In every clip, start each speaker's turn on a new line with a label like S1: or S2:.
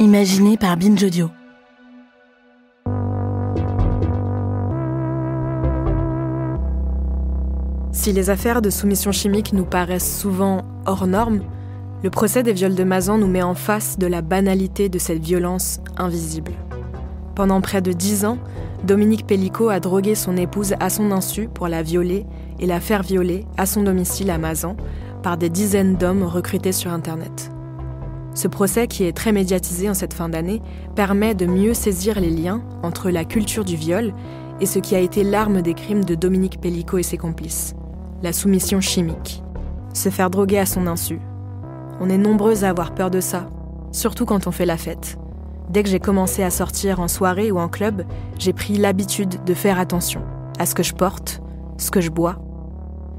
S1: imaginé par Binge Audio.
S2: Si les affaires de soumission chimique nous paraissent souvent hors normes, le procès des viols de Mazan nous met en face de la banalité de cette violence invisible. Pendant près de 10 ans, Dominique Pellicot a drogué son épouse à son insu pour la violer et la faire violer à son domicile à Mazan par des dizaines d'hommes recrutés sur Internet. Ce procès, qui est très médiatisé en cette fin d'année, permet de mieux saisir les liens entre la culture du viol et ce qui a été l'arme des crimes de Dominique Pellicot et ses complices. La soumission chimique. Se faire droguer à son insu. On est nombreux à avoir peur de ça, surtout quand on fait la fête. Dès que j'ai commencé à sortir en soirée ou en club, j'ai pris l'habitude de faire attention à ce que je porte, ce que je bois.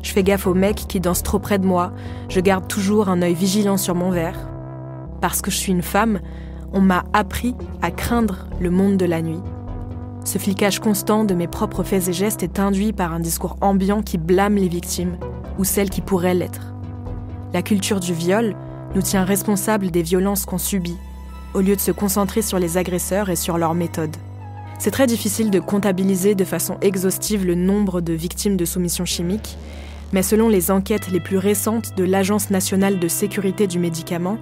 S2: Je fais gaffe aux mecs qui dansent trop près de moi, je garde toujours un œil vigilant sur mon verre. Parce que je suis une femme, on m'a appris à craindre le monde de la nuit. Ce flicage constant de mes propres faits et gestes est induit par un discours ambiant qui blâme les victimes, ou celles qui pourraient l'être. La culture du viol nous tient responsables des violences qu'on subit, au lieu de se concentrer sur les agresseurs et sur leurs méthodes. C'est très difficile de comptabiliser de façon exhaustive le nombre de victimes de soumission chimique, mais selon les enquêtes les plus récentes de l'Agence nationale de sécurité du médicament,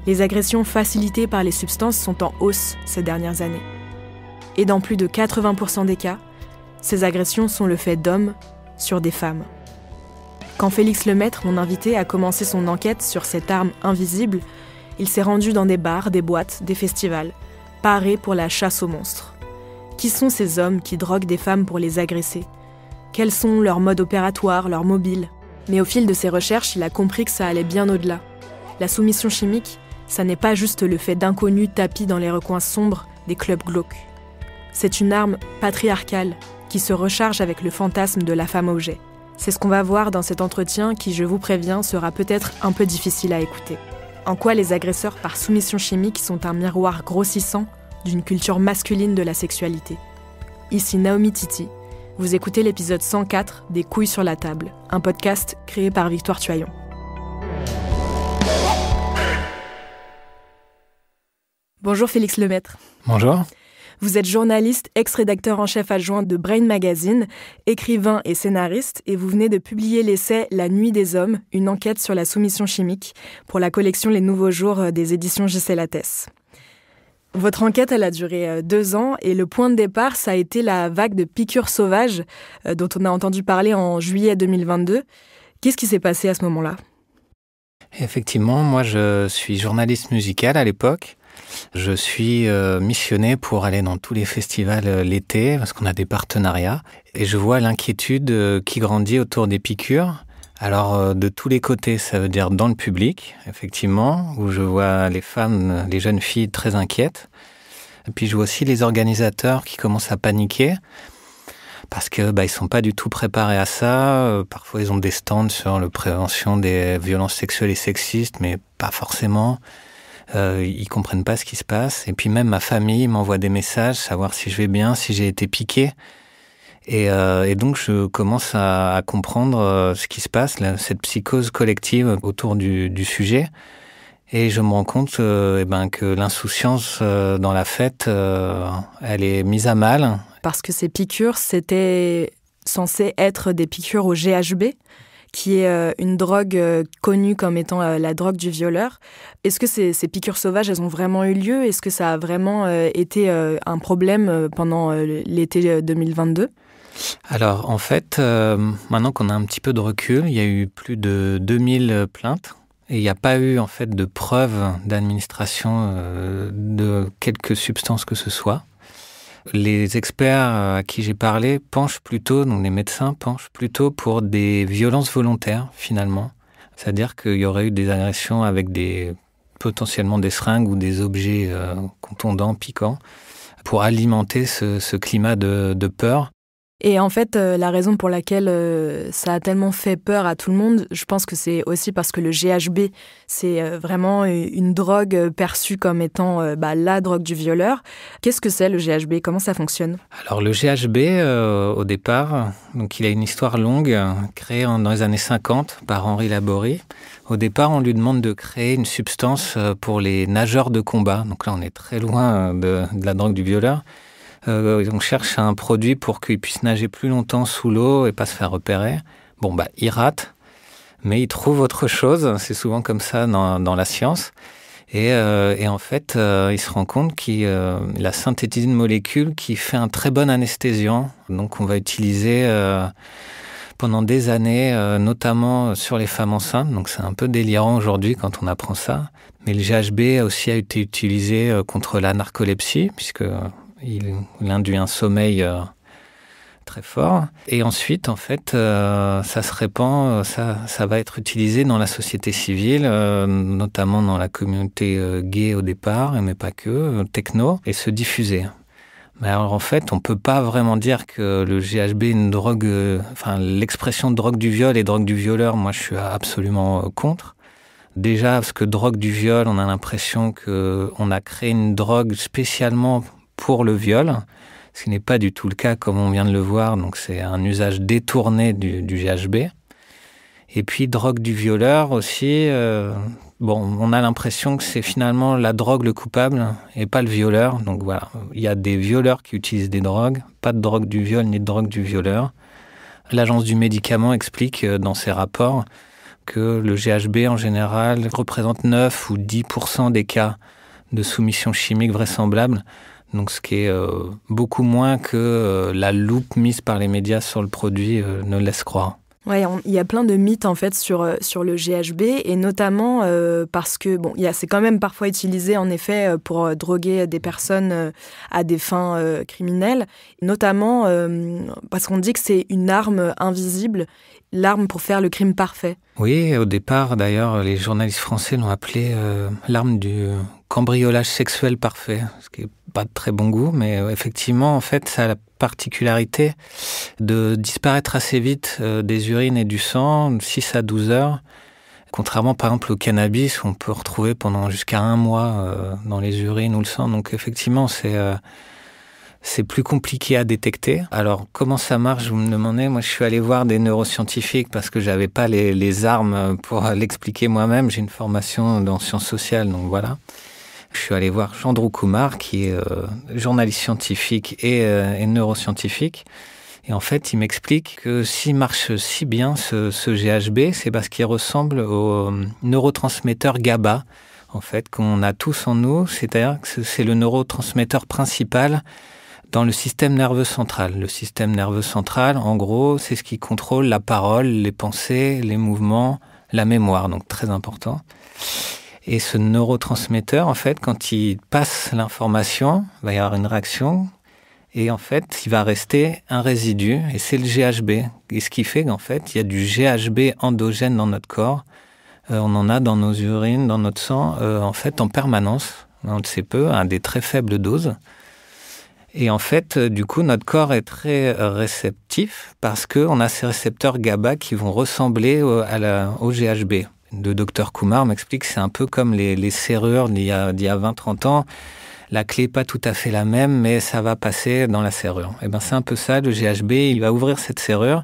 S2: les agressions facilitées par les substances sont en hausse ces dernières années. Et dans plus de 80% des cas, ces agressions sont le fait d'hommes sur des femmes. Quand Félix Lemaître, mon invité, a commencé son enquête sur cette arme invisible, il s'est rendu dans des bars, des boîtes, des festivals, paré pour la chasse aux monstres. Qui sont ces hommes qui droguent des femmes pour les agresser ? Quels sont leurs modes opératoires, leurs mobiles ? Mais au fil de ses recherches, il a compris que ça allait bien au-delà. La soumission chimique, ça n'est pas juste le fait d'inconnus tapis dans les recoins sombres des clubs glauques. C'est une arme patriarcale qui se recharge avec le fantasme de la femme-objet. C'est ce qu'on va voir dans cet entretien qui, je vous préviens, sera peut-être un peu difficile à écouter. En quoi les agresseurs par soumission chimique sont un miroir grossissant d'une culture masculine de la sexualité. Ici Naomi Titi, vous écoutez l'épisode 104 des Couilles sur la table, un podcast créé par Victoire Tuaillon. Bonjour Félix Lemaître.
S3: Bonjour.
S2: Vous êtes journaliste, ex-rédacteur en chef adjoint de Brain Magazine, écrivain et scénariste, et vous venez de publier l'essai « La nuit des hommes, une enquête sur la soumission chimique » pour la collection Les Nouveaux Jours des éditions J.C. Lattès. Votre enquête, elle a duré 2 ans, et le point de départ, ça a été la vague de piqûres sauvages dont on a entendu parler en juillet 2022. Qu'est-ce qui s'est passé à ce moment-là ?
S3: Effectivement, moi je suis journaliste musical à l'époque. Je suis missionné pour aller dans tous les festivals l'été, parce qu'on a des partenariats. Et je vois l'inquiétude qui grandit autour des piqûres. Alors, de tous les côtés, ça veut dire dans le public, effectivement, où je vois les femmes, les jeunes filles très inquiètes. Et puis, je vois aussi les organisateurs qui commencent à paniquer, parce que ils sont pas du tout préparés à ça. Parfois, ils ont des stands sur la prévention des violences sexuelles et sexistes, mais pas forcément. Ils comprennent pas ce qui se passe. Et puis même ma famille m'envoie des messages, savoir si je vais bien, si j'ai été piqué. Et donc je commence à comprendre ce qui se passe, cette psychose collective autour du sujet. Et je me rends compte que l'insouciance dans la fête, elle est mise à mal.
S2: Parce que ces piqûres, c'était censé être des piqûres au GHB, qui est une drogue connue comme étant la drogue du violeur. Est-ce que ces piqûres sauvages, elles ont vraiment eu lieu ? Est-ce que ça a vraiment été un problème pendant l'été 2022 ?
S3: Alors, en fait, maintenant qu'on a un petit peu de recul, il y a eu plus de 2000 plaintes. Et il n'y a pas eu, en fait, de preuves d'administration de quelque substance que ce soit. Les experts à qui j'ai parlé penchent plutôt, donc les médecins penchent plutôt pour des violences volontaires, finalement. C'est-à-dire qu'il y aurait eu des agressions avec potentiellement des seringues ou des objets contondants, piquants, pour alimenter ce climat de peur.
S2: Et en fait, la raison pour laquelle ça a tellement fait peur à tout le monde, je pense que c'est aussi parce que le GHB, c'est vraiment une drogue perçue comme étant la drogue du violeur. Qu'est-ce que c'est le GHB? Comment ça fonctionne?
S3: Alors le GHB, au départ, donc il a une histoire longue, créée dans les années 50 par Henri Laborie. Au départ, on lui demande de créer une substance pour les nageurs de combat. Donc là, on est très loin de la drogue du violeur. On cherche un produit pour qu'ils puissent nager plus longtemps sous l'eau et pas se faire repérer. Il rate, mais il trouve autre chose. C'est souvent comme ça dans la science. Et en fait, il se rend compte qu'il a synthétisé une molécule qui fait un très bon anesthésiant. Donc on va utiliser pendant des années, notamment sur les femmes enceintes. Donc c'est un peu délirant aujourd'hui quand on apprend ça. Mais le GHB aussi a été utilisé contre la narcolepsie, puisqu'il induit un sommeil très fort. Et ensuite, en fait, ça se répand, ça va être utilisé dans la société civile, notamment dans la communauté gay au départ, mais pas que, techno, et se diffuser. Mais alors, en fait, on peut pas vraiment dire que le GHB est une drogue, l'expression de drogue du viol et drogue du violeur, moi, je suis absolument contre. Déjà, parce que drogue du viol, on a l'impression qu'on a créé une drogue spécialement pour le viol, ce qui n'est pas du tout le cas comme on vient de le voir, donc c'est un usage détourné du GHB. Et puis drogue du violeur aussi, on a l'impression que c'est finalement la drogue le coupable et pas le violeur. Donc voilà, il y a des violeurs qui utilisent des drogues, pas de drogue du viol ni de drogue du violeur. L'Agence du médicament explique dans ses rapports que le GHB en général représente 9 ou 10% des cas de soumission chimique vraisemblable. Donc ce qui est beaucoup moins que la loupe mise par les médias sur le produit ne laisse croire.
S2: Ouais, il y a plein de mythes en fait sur le GHB et notamment parce que c'est quand même parfois utilisé en effet pour droguer des personnes à des fins criminelles, notamment parce qu'on dit que c'est une arme invisible, l'arme pour faire le crime parfait.
S3: Oui, au départ d'ailleurs, les journalistes français l'ont appelé l'arme du cambriolage sexuel parfait, ce qui est pas de très bon goût, mais effectivement, en fait, ça a la particularité de disparaître assez vite des urines et du sang, 6 à 12 heures. Contrairement, par exemple, au cannabis, où on peut retrouver pendant jusqu'à 1 mois dans les urines ou le sang. Donc, effectivement, c'est plus compliqué à détecter. Alors, comment ça marche, vous me demandez? Moi, je suis allé voir des neuroscientifiques parce que j'avais pas les armes pour l'expliquer moi-même. J'ai une formation dans sciences sociales, donc voilà. Je suis allé voir Chandru Kumar, qui est journaliste scientifique et neuroscientifique. Et en fait, il m'explique que s'il marche si bien, ce GHB, c'est parce qu'il ressemble au neurotransmetteur GABA, en fait, qu'on a tous en nous. C'est-à-dire que c'est le neurotransmetteur principal dans le système nerveux central. Le système nerveux central, en gros, c'est ce qui contrôle la parole, les pensées, les mouvements, la mémoire, donc très important. Et ce neurotransmetteur, en fait, quand il passe l'information, il va y avoir une réaction et en fait, il va rester un résidu et c'est le GHB. Et ce qui fait qu'en fait, il y a du GHB endogène dans notre corps. On en a dans nos urines, dans notre sang, en fait, en permanence. On le sait peu, à des très faibles doses. Et en fait, du coup, notre corps est très réceptif parce qu'on a ces récepteurs GABA qui vont ressembler au GHB. Le docteur Kumar m'explique que c'est un peu comme les serrures d'il y a 20-30 ans. La clé n'est pas tout à fait la même, mais ça va passer dans la serrure. Et ben, c'est un peu ça, le GHB, il va ouvrir cette serrure.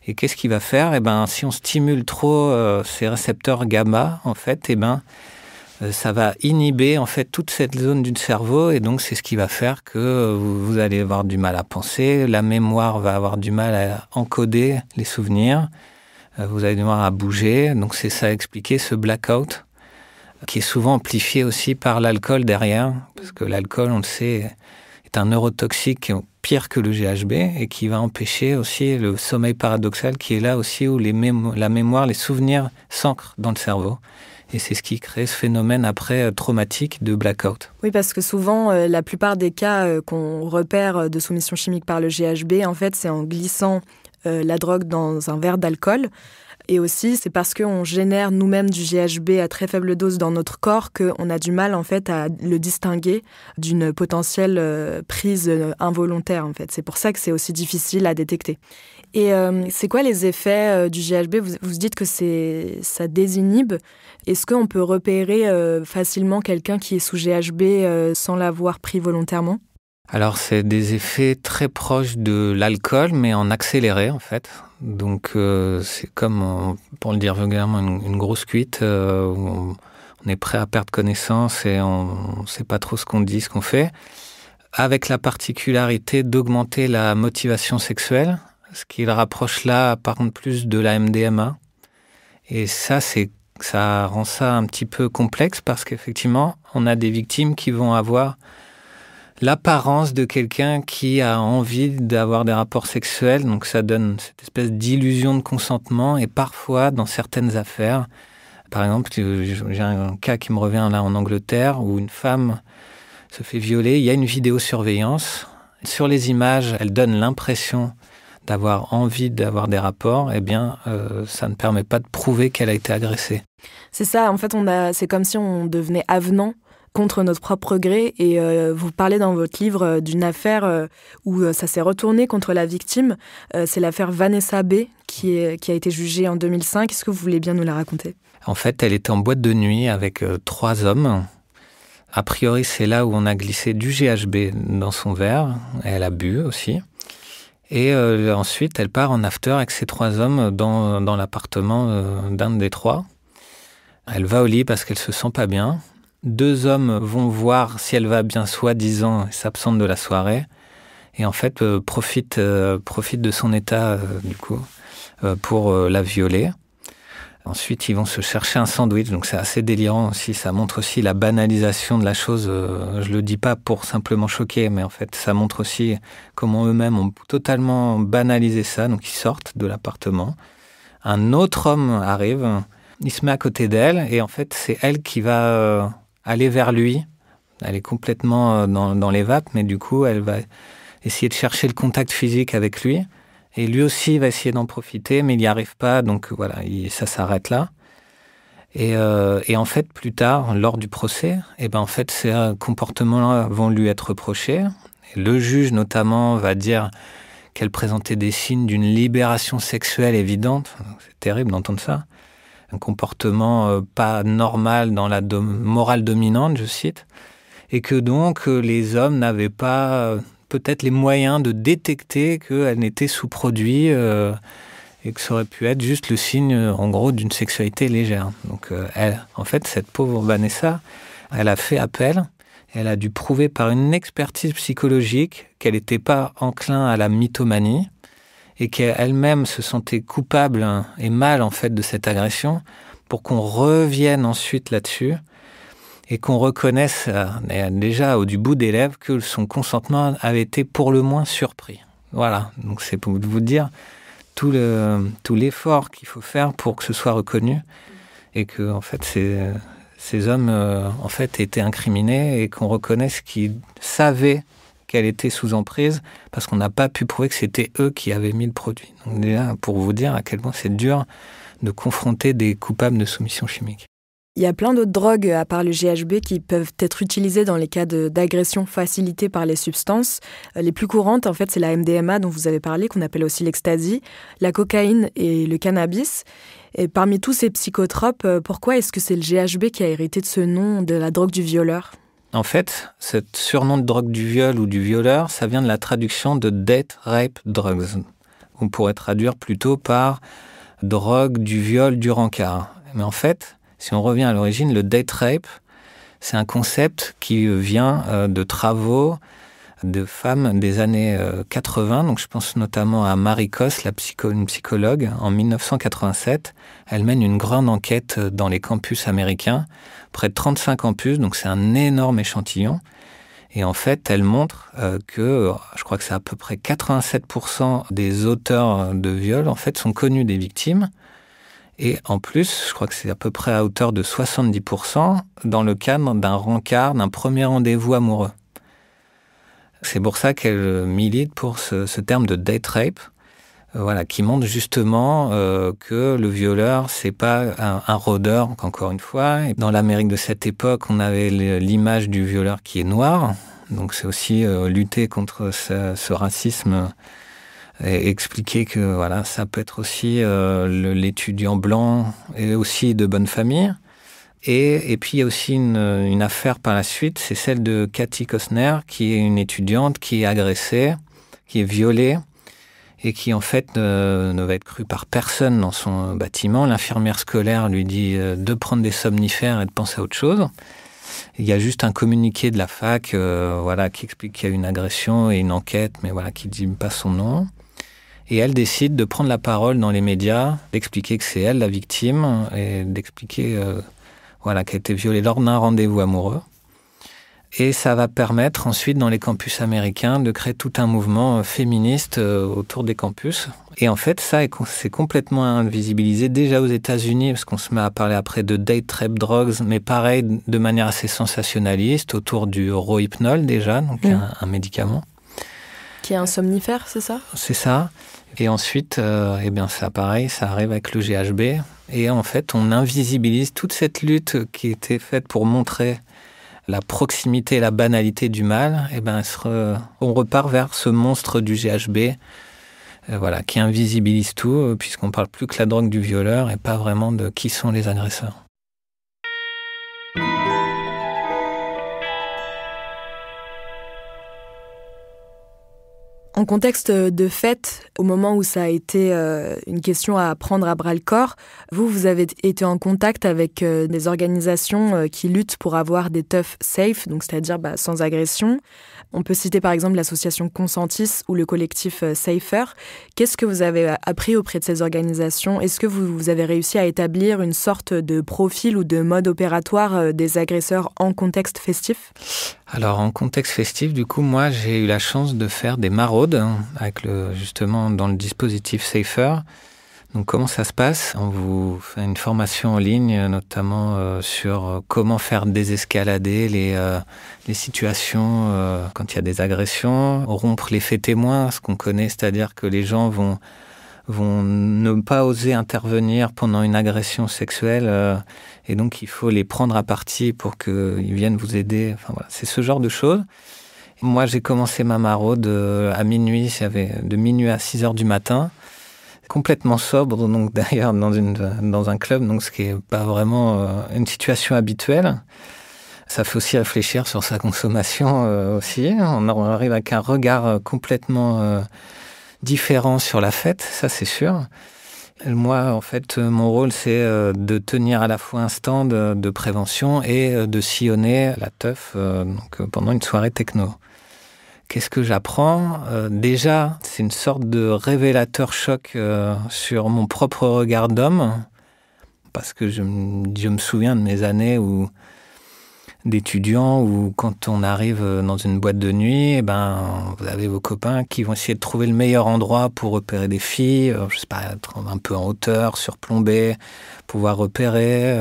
S3: Et qu'est-ce qu'il va faire? Et ben, si on stimule trop ces récepteurs gamma, en fait, ça va inhiber en fait toute cette zone du cerveau. Et donc, c'est ce qui va faire que vous allez avoir du mal à penser. La mémoire va avoir du mal à encoder les souvenirs. Vous allez devoir à bouger, donc c'est ça expliquer ce blackout, qui est souvent amplifié aussi par l'alcool derrière, parce que l'alcool, on le sait, est un neurotoxique pire que le GHB et qui va empêcher aussi le sommeil paradoxal, qui est là aussi où la mémoire, les souvenirs s'ancrent dans le cerveau. Et c'est ce qui crée ce phénomène après traumatique de blackout.
S2: Oui, parce que souvent, la plupart des cas qu'on repère de soumission chimique par le GHB, en fait, c'est en glissant la drogue dans un verre d'alcool. Et aussi, c'est parce qu'on génère nous-mêmes du GHB à très faible dose dans notre corps qu'on a du mal en fait à le distinguer d'une potentielle prise involontaire en fait. C'est pour ça que c'est aussi difficile à détecter. Et c'est quoi les effets du GHB ? Vous dites que ça désinhibe. Est-ce qu'on peut repérer facilement quelqu'un qui est sous GHB sans l'avoir pris volontairement ?
S3: Alors, c'est des effets très proches de l'alcool, mais en accéléré, en fait. Donc, c'est comme, pour le dire vulgairement, une grosse cuite où on est prêt à perdre connaissance et on ne sait pas trop ce qu'on dit, ce qu'on fait. Avec la particularité d'augmenter la motivation sexuelle, ce qui le rapproche là, par contre, plus de la MDMA. Et ça rend ça un petit peu complexe parce qu'effectivement, on a des victimes qui vont avoir l'apparence de quelqu'un qui a envie d'avoir des rapports sexuels, donc ça donne cette espèce d'illusion de consentement. Et parfois, dans certaines affaires, par exemple, j'ai un cas qui me revient là en Angleterre, où une femme se fait violer, il y a une vidéosurveillance. Sur les images, elle donne l'impression d'avoir envie d'avoir des rapports, eh bien, ça ne permet pas de prouver qu'elle a été agressée.
S2: C'est ça, en fait, c'est comme si on devenait avenant contre notre propre gré. Et vous parlez dans votre livre d'une affaire où ça s'est retourné contre la victime. C'est l'affaire Vanessa B. qui a été jugée en 2005. Est-ce que vous voulez bien nous la raconter ?
S3: En fait, elle était en boîte de nuit avec 3 hommes. A priori, c'est là où on a glissé du GHB dans son verre. Elle a bu aussi. Et ensuite, elle part en after avec ces 3 hommes dans l'appartement d'un des 3. Elle va au lit parce qu'elle se sent pas bien. 2 hommes vont voir si elle va bien, soi-disant, et s'absentent de la soirée. Et en fait, profite de son état, pour la violer. Ensuite, ils vont se chercher un sandwich. Donc, c'est assez délirant aussi. Ça montre aussi la banalisation de la chose. Je le dis pas pour simplement choquer, mais en fait, ça montre aussi comment eux-mêmes ont totalement banalisé ça. Donc, ils sortent de l'appartement. Un autre homme arrive. Il se met à côté d'elle. Et en fait, c'est elle qui va aller vers lui. Elle est complètement dans les vapes, mais du coup, elle va essayer de chercher le contact physique avec lui. Et lui aussi va essayer d'en profiter, mais il n'y arrive pas, donc voilà, ça s'arrête là. Et en fait, plus tard, lors du procès, en fait, ces comportements-là vont lui être reprochés. Et le juge, notamment, va dire qu'elle présentait des signes d'une libération sexuelle évidente. C'est terrible d'entendre ça. Un comportement pas normal dans la morale dominante, je cite. Et que donc, les hommes n'avaient pas peut-être les moyens de détecter qu'elle n'était sous produit et que ça aurait pu être juste le signe, en gros, d'une sexualité légère. Donc, en fait, cette pauvre Vanessa, elle a fait appel. Elle a dû prouver par une expertise psychologique qu'elle n'était pas enclin à la mythomanie et qu'elle-même se sentait coupable et mal, en fait, de cette agression pour qu'on revienne ensuite là-dessus et qu'on reconnaisse déjà du bout des lèvres que son consentement avait été pour le moins surpris. Voilà, donc c'est pour vous dire tout l'effort qu'il faut faire pour que ce soit reconnu et que en fait, ces hommes en fait, étaient incriminés et qu'on reconnaisse qu'ils savaient qu'elle était sous emprise parce qu'on n'a pas pu prouver que c'était eux qui avaient mis le produit. Donc déjà, pour vous dire à quel point c'est dur de confronter des coupables de soumission chimique.
S2: Il y a plein d'autres drogues, à part le GHB, qui peuvent être utilisées dans les cas d'agression facilitée par les substances. Les plus courantes, en fait, c'est la MDMA dont vous avez parlé, qu'on appelle aussi l'ecstasy, la cocaïne et le cannabis. Et parmi tous ces psychotropes, pourquoi est-ce que c'est le GHB qui a hérité de ce nom de la drogue du violeur ?
S3: En fait, ce surnom de drogue du viol ou du violeur, ça vient de la traduction de Date Rape Drugs. On pourrait traduire plutôt par drogue du viol du rencard. Mais en fait, si on revient à l'origine, le date rape, c'est un concept qui vient de travaux de femmes des années 80. Donc je pense notamment à Marie Koss, une psychologue, en 1987. Elle mène une grande enquête dans les campus américains, près de 35 campus, donc c'est un énorme échantillon. Et en fait, elle montre que, je crois que c'est à peu près 87% des auteurs de viol, en fait, sont connus des victimes. Et en plus, je crois que c'est à peu près à hauteur de 70% dans le cadre d'un rencard, d'un premier rendez-vous amoureux. C'est pour ça qu'elle milite pour ce terme de date rape. Voilà, qui montre justement que le violeur, c'est pas un rôdeur, encore une fois. Et dans l'Amérique de cette époque, on avait l'image du violeur qui est noir. Donc c'est aussi lutter contre ce racisme et expliquer que voilà, ça peut être aussi l'étudiant blanc et aussi de bonne famille. Et puis il y a aussi une affaire par la suite, c'est celle de Cathy Costner, qui est une étudiante qui est agressée, qui est violée, et qui en fait ne va être crue par personne dans son bâtiment. L'infirmière scolaire lui dit de prendre des somnifères et de penser à autre chose. Il y a juste un communiqué de la fac voilà, qui explique qu'il y a une agression et une enquête, mais voilà, qui ne dit pas son nom. Et elle décide de prendre la parole dans les médias, d'expliquer que c'est elle la victime, et d'expliquer voilà, qu'elle a été violée lors d'un rendez-vous amoureux. Et ça va permettre ensuite, dans les campus américains, de créer tout un mouvement féministe autour des campus. Et en fait, ça, c'est complètement invisibilisé déjà aux États-Unis, parce qu'on se met à parler après de date rape drugs, mais pareil, de manière assez sensationnaliste, autour du Rohypnol déjà, donc un médicament.
S2: Qui est un somnifère, c'est ça ?
S3: C'est ça. Et ensuite, eh bien, ça, pareil, ça arrive avec le GHB. Et en fait, on invisibilise toute cette lutte qui était faite pour montrer la proximité et la banalité du mal, eh ben, on repart vers ce monstre du GHB, voilà, qui invisibilise tout, puisqu'on parle plus que la drogue du violeur et pas vraiment de qui sont les agresseurs.
S2: En contexte de fête, au moment où ça a été une question à prendre à bras-le-corps, vous avez été en contact avec des organisations qui luttent pour avoir des teufs safe, donc c'est-à-dire sans agression. On peut citer par exemple l'association Consentis ou le collectif Safer. Qu'est-ce que vous avez appris auprès de ces organisations ? Est-ce que vous avez réussi à établir une sorte de profil ou de mode opératoire des agresseurs en contexte festif ?
S3: Alors en contexte festif, du coup, moi j'ai eu la chance de faire des maraudes avec justement dans le dispositif Safer. Donc comment ça se passe ? On vous fait une formation en ligne, notamment sur comment faire désescalader les situations quand il y a des agressions, rompre l'effet témoin, ce qu'on connaît, c'est-à-dire que les gens vont ne pas oser intervenir pendant une agression sexuelle et donc il faut les prendre à partie pour qu'ils viennent vous aider. Enfin voilà, c'est ce genre de choses. Moi j'ai commencé ma maraude à minuit, de minuit à 6h du matin. Complètement sobre, donc d'ailleurs dans un club, donc ce qui est pas vraiment une situation habituelle. Ça fait aussi réfléchir sur sa consommation aussi. On arrive avec un regard complètement différent sur la fête, ça c'est sûr. Moi, en fait, mon rôle, c'est de tenir à la fois un stand de prévention et de sillonner la teuf pendant une soirée techno. Qu'est-ce que j'apprends ? Déjà, c'est une sorte de révélateur choc sur mon propre regard d'homme, parce que je me souviens de mes années d'étudiants où quand on arrive dans une boîte de nuit, vous avez vos copains qui vont essayer de trouver le meilleur endroit pour repérer des filles, je sais pas, être un peu en hauteur, surplombé, pouvoir repérer...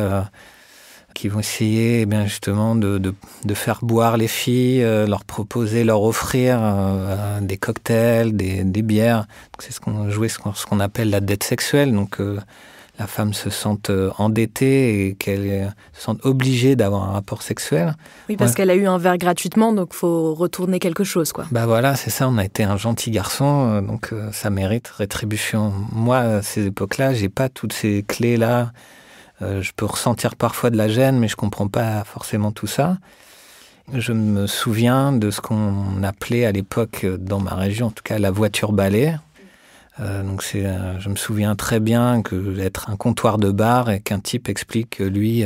S3: qui vont essayer justement de faire boire les filles, leur proposer, leur offrir des cocktails, des bières. Donc, c'est ce qu'on appelle la dette sexuelle. Donc la femme se sente endettée et qu'elle se sente obligée d'avoir un rapport sexuel.
S2: Oui, parce qu'elle a eu un verre gratuitement, donc il faut retourner quelque chose, quoi.
S3: Voilà, c'est ça, on a été un gentil garçon, donc ça mérite rétribution. Moi, à ces époques-là, j'ai pas toutes ces clés-là. Je peux ressentir parfois de la gêne, mais je comprends pas forcément tout ça. Je me souviens de ce qu'on appelait à l'époque, dans ma région, en tout cas, la voiture balai. Je me souviens très bien d'être un comptoir de bar et qu'un type explique que lui,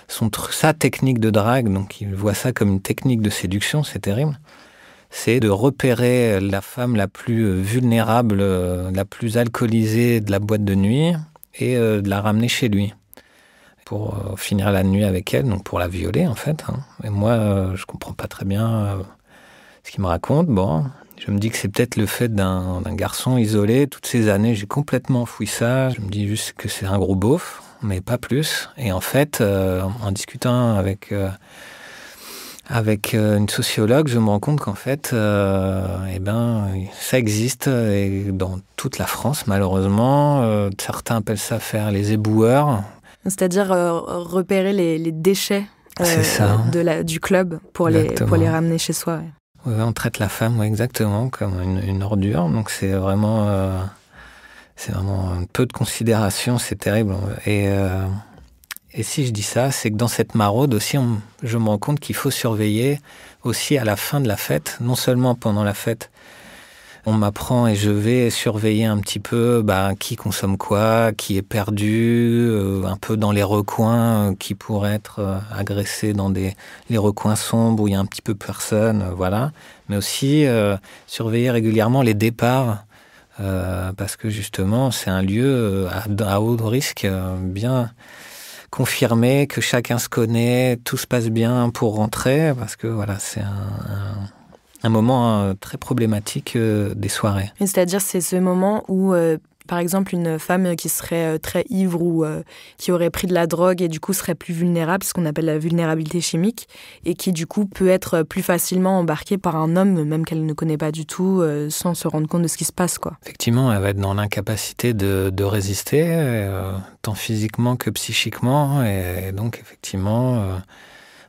S3: sa technique de drague, donc il voit ça comme une technique de séduction, c'est terrible, c'est de repérer la femme la plus vulnérable, la plus alcoolisée de la boîte de nuit et de la ramener chez lui pour finir la nuit avec elle, donc pour la violer en fait. Et moi, je comprends pas très bien ce qu'il me raconte. Bon, je me dis que c'est peut-être le fait d'un garçon isolé. Toutes ces années, j'ai complètement enfoui ça. Je me dis juste que c'est un gros beauf, mais pas plus. Et en fait, en discutant avec avec une sociologue, je me rends compte qu'en fait, ça existe et dans toute la France, malheureusement. Certains appellent ça faire les éboueurs.
S2: C'est-à-dire repérer les déchets
S3: c'est ça.
S2: Du club pour les ramener chez soi.
S3: Ouais, on traite la femme exactement comme une ordure, donc c'est vraiment un peu de considération, c'est terrible. Et si je dis ça, c'est que dans cette maraude aussi, je me rends compte qu'il faut surveiller aussi à la fin de la fête, non seulement pendant la fête. On m'apprend et je vais surveiller un petit peu qui consomme quoi, qui est perdu, un peu dans les recoins, qui pourrait être agressé dans les recoins sombres où il y a un petit peu personne, voilà. Mais aussi surveiller régulièrement les départs, parce que justement, c'est un lieu à haut risque, bien confirmer que chacun se connaît, tout se passe bien pour rentrer, parce que voilà, c'est un moment très problématique des soirées.
S2: Et c'est-à-dire, c'est ce moment où, par exemple, une femme qui serait très ivre ou qui aurait pris de la drogue et du coup serait plus vulnérable, ce qu'on appelle la vulnérabilité chimique, et qui du coup peut être plus facilement embarquée par un homme, même qu'elle ne connaît pas du tout, sans se rendre compte de ce qui se passe, quoi.
S3: Effectivement, elle va être dans l'incapacité de résister, tant physiquement que psychiquement, et donc effectivement...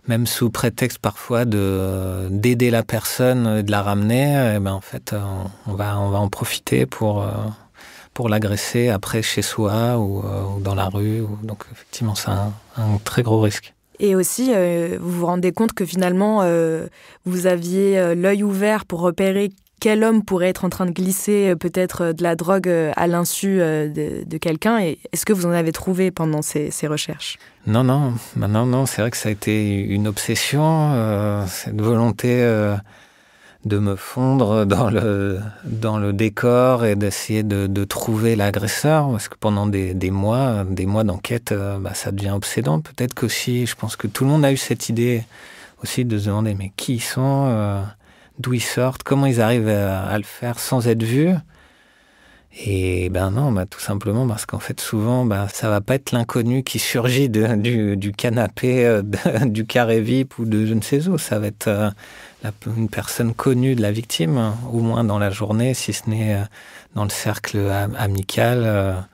S3: même sous prétexte parfois d'aider la personne, de la ramener, en fait, on va en profiter pour l'agresser après chez soi ou dans la rue. Donc effectivement, c'est un très gros risque.
S2: Et aussi, vous vous rendez compte que finalement, vous aviez l'œil ouvert pour repérer quel homme pourrait être en train de glisser peut-être de la drogue à l'insu de quelqu'un. Et est-ce que vous en avez trouvé pendant ces recherches ?
S3: Non, c'est vrai que ça a été une obsession, cette volonté de me fondre dans le décor et d'essayer de trouver l'agresseur, parce que pendant des mois d'enquête, ça devient obsédant. Peut-être qu'aussi, je pense que tout le monde a eu cette idée aussi de se demander mais qui ils sont, d'où ils sortent, comment ils arrivent à le faire sans être vus. Et non, tout simplement parce qu'en fait souvent ça va pas être l'inconnu qui surgit du canapé du carré VIP ou de je ne sais où, ça va être une personne connue de la victime, au moins dans la journée, si ce n'est dans le cercle amical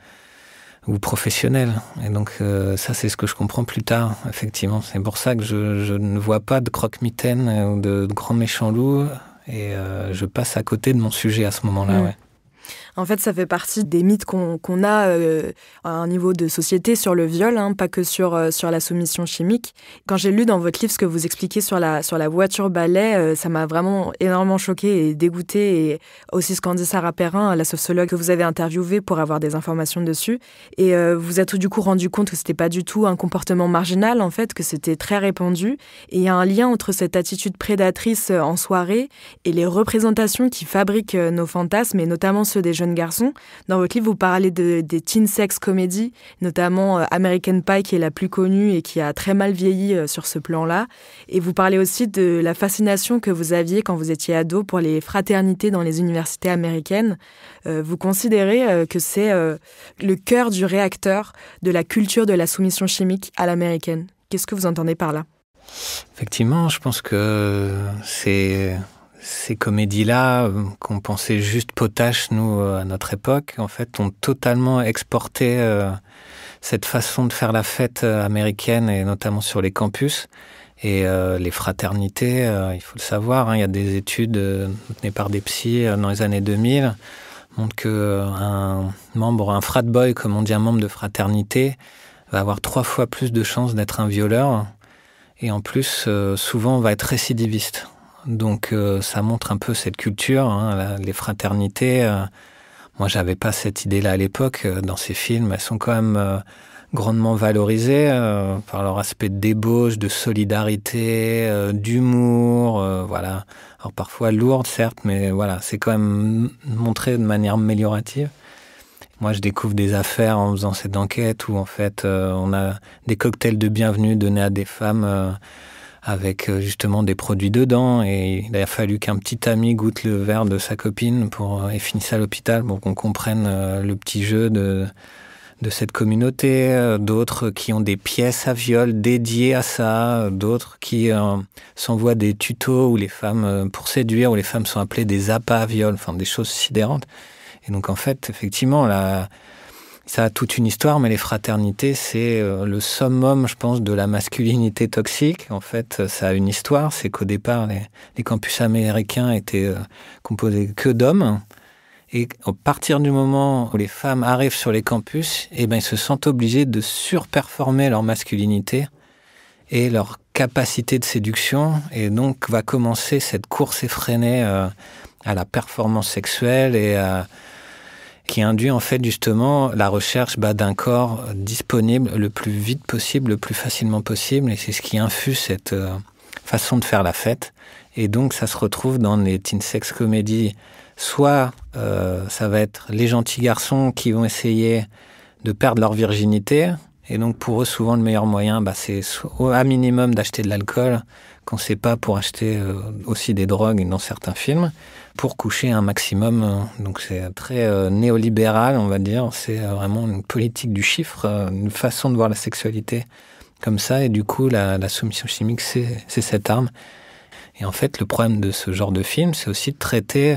S3: ou professionnel. Et donc ça c'est ce que je comprends plus tard, effectivement. C'est pour ça que je ne vois pas de croque-mitaine ou de grands méchants loups et je passe à côté de mon sujet à ce moment-là, ouais.
S2: En fait, ça fait partie des mythes qu'on a à un niveau de société sur le viol, pas que sur la soumission chimique. Quand j'ai lu dans votre livre ce que vous expliquez sur la voiture balai, ça m'a vraiment énormément choquée et dégoûtée. Et aussi ce qu'en dit Sarah Perrin, la sociologue que vous avez interviewée pour avoir des informations dessus. Et vous êtes du coup rendu compte que c'était pas du tout un comportement marginal, en fait, que c'était très répandu. Et il y a un lien entre cette attitude prédatrice en soirée et les représentations qui fabriquent nos fantasmes, et notamment ceux des jeunes garçons. Dans votre livre, vous parlez des teen sex comédies, notamment American Pie, qui est la plus connue et qui a très mal vieilli sur ce plan-là. Et vous parlez aussi de la fascination que vous aviez quand vous étiez ado pour les fraternités dans les universités américaines. Vous considérez que c'est le cœur du réacteur de la culture de la soumission chimique à l'américaine. Qu'est-ce que vous entendez par là ?
S3: Effectivement, je pense que ces comédies-là, qu'on pensait juste potaches, nous, à notre époque, en fait, ont totalement exporté cette façon de faire la fête américaine, et notamment sur les campus. Et les fraternités, il faut le savoir, il y a des études menées par des psys dans les années 2000, montrent qu'un frat boy, comme on dit, un membre de fraternité, va avoir 3 fois plus de chances d'être un violeur. Et en plus, souvent, va être récidiviste. Donc ça montre un peu cette culture, les fraternités. Moi, j'avais pas cette idée-là à l'époque. Dans ces films, elles sont quand même grandement valorisées par leur aspect de débauche, de solidarité, d'humour, voilà. Alors parfois lourde, certes, mais voilà, c'est quand même montré de manière améliorative. Moi, je découvre des affaires en faisant cette enquête où en fait, on a des cocktails de bienvenue donnés à des femmes avec justement des produits dedans, et il a fallu qu'un petit ami goûte le verre de sa copine et finisse à l'hôpital pour qu'on comprenne le petit jeu de de cette communauté, d'autres qui ont des pièces à viol dédiées à ça, d'autres qui s'envoient des tutos où les femmes, pour séduire, où les femmes sont appelées des appâts à viol, enfin des choses sidérantes. Et donc en fait, effectivement, ça a toute une histoire, mais les fraternités, c'est le summum, je pense, de la masculinité toxique. En fait, ça a une histoire, c'est qu'au départ, les campus américains étaient composés que d'hommes. Et à partir du moment où les femmes arrivent sur les campus, ils se sentent obligés de surperformer leur masculinité et leur capacité de séduction. Et donc va commencer cette course effrénée à la performance sexuelle et qui induit en fait justement la recherche d'un corps disponible le plus vite possible, le plus facilement possible. Et c'est ce qui infuse cette façon de faire la fête. Et donc ça se retrouve dans les teen sex comedies. Soit ça va être les gentils garçons qui vont essayer de perdre leur virginité. Et donc pour eux, souvent le meilleur moyen, c'est à minimum d'acheter de l'alcool, qu'on ne sait pas, pour acheter aussi des drogues dans certains films, pour coucher un maximum. Donc c'est très néolibéral, on va dire. C'est vraiment une politique du chiffre, une façon de voir la sexualité comme ça. Et du coup, la soumission chimique, c'est cette arme. Et en fait, le problème de ce genre de film, c'est aussi de traiter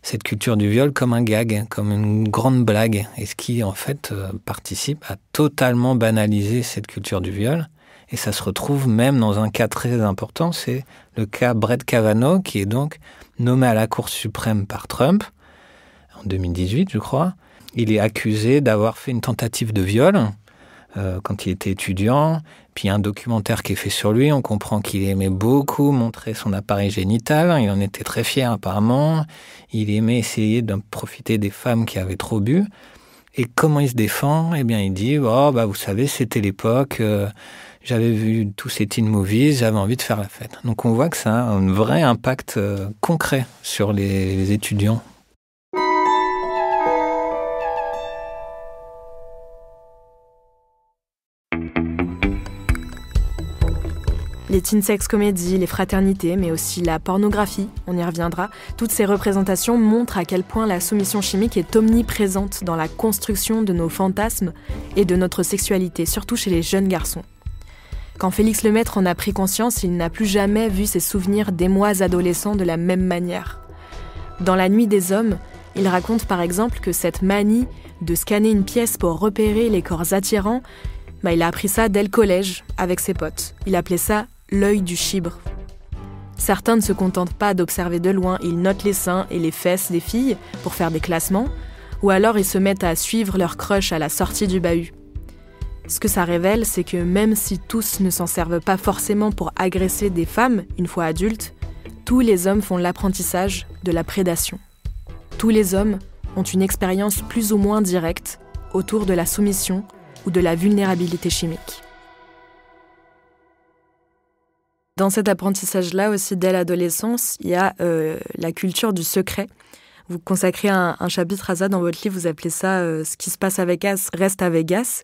S3: cette culture du viol comme un gag, comme une grande blague, et ce qui, en fait, participe à totalement banaliser cette culture du viol. Et ça se retrouve même dans un cas très important, c'est le cas Brett Kavanaugh, qui est donc nommé à la Cour suprême par Trump, en 2018, je crois. Il est accusé d'avoir fait une tentative de viol quand il était étudiant. Puis il y a un documentaire qui est fait sur lui, on comprend qu'il aimait beaucoup montrer son appareil génital, il en était très fier apparemment, il aimait essayer de profiter des femmes qui avaient trop bu. Et comment il se défend ? Il dit « vous savez, c'était l'époque, j'avais vu tous ces teen movies, j'avais envie de faire la fête ». Donc on voit que ça a un vrai impact concret sur les étudiants.
S2: Les teen sex comedies, les fraternités, mais aussi la pornographie, on y reviendra, toutes ces représentations montrent à quel point la soumission chimique est omniprésente dans la construction de nos fantasmes et de notre sexualité, surtout chez les jeunes garçons. Quand Félix Lemaître en a pris conscience, il n'a plus jamais vu ses souvenirs d'émois adolescents de la même manière. Dans La Nuit des hommes, il raconte par exemple que cette manie de scanner une pièce pour repérer les corps attirants, il a appris ça dès le collège, avec ses potes. Il appelait ça l'œil du chibre. Certains ne se contentent pas d'observer de loin, ils notent les seins et les fesses des filles pour faire des classements, ou alors ils se mettent à suivre leur crush à la sortie du bahut. Ce que ça révèle, c'est que même si tous ne s'en servent pas forcément pour agresser des femmes une fois adultes, tous les hommes font l'apprentissage de la prédation. Tous les hommes ont une expérience plus ou moins directe autour de la soumission ou de la vulnérabilité chimique. Dans cet apprentissage-là aussi, dès l'adolescence, il y a la culture du secret. Vous consacrez un chapitre à ça dans votre livre, vous appelez ça « Ce qui se passe à Vegas reste à Vegas ».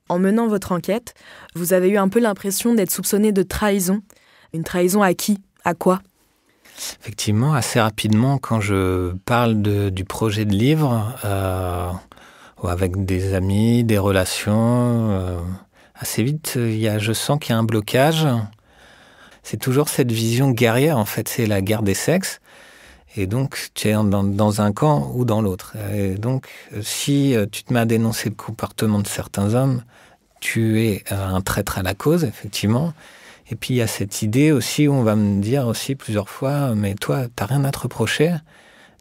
S2: En menant votre enquête, vous avez eu un peu l'impression d'être soupçonné de trahison. Une trahison à qui ? À quoi ?
S3: Effectivement, assez rapidement, quand je parle du projet de livre, avec des amis, des relations, assez vite, je sens qu'il y a un blocage. C'est toujours cette vision guerrière, en fait, c'est la guerre des sexes. Et donc, tu es dans un camp ou dans l'autre. Et donc, si tu te mets à dénoncer le comportement de certains hommes, tu es un traître à la cause, effectivement. Et puis, il y a cette idée aussi où on va me dire aussi plusieurs fois « Mais toi, t'as rien à te reprocher ?»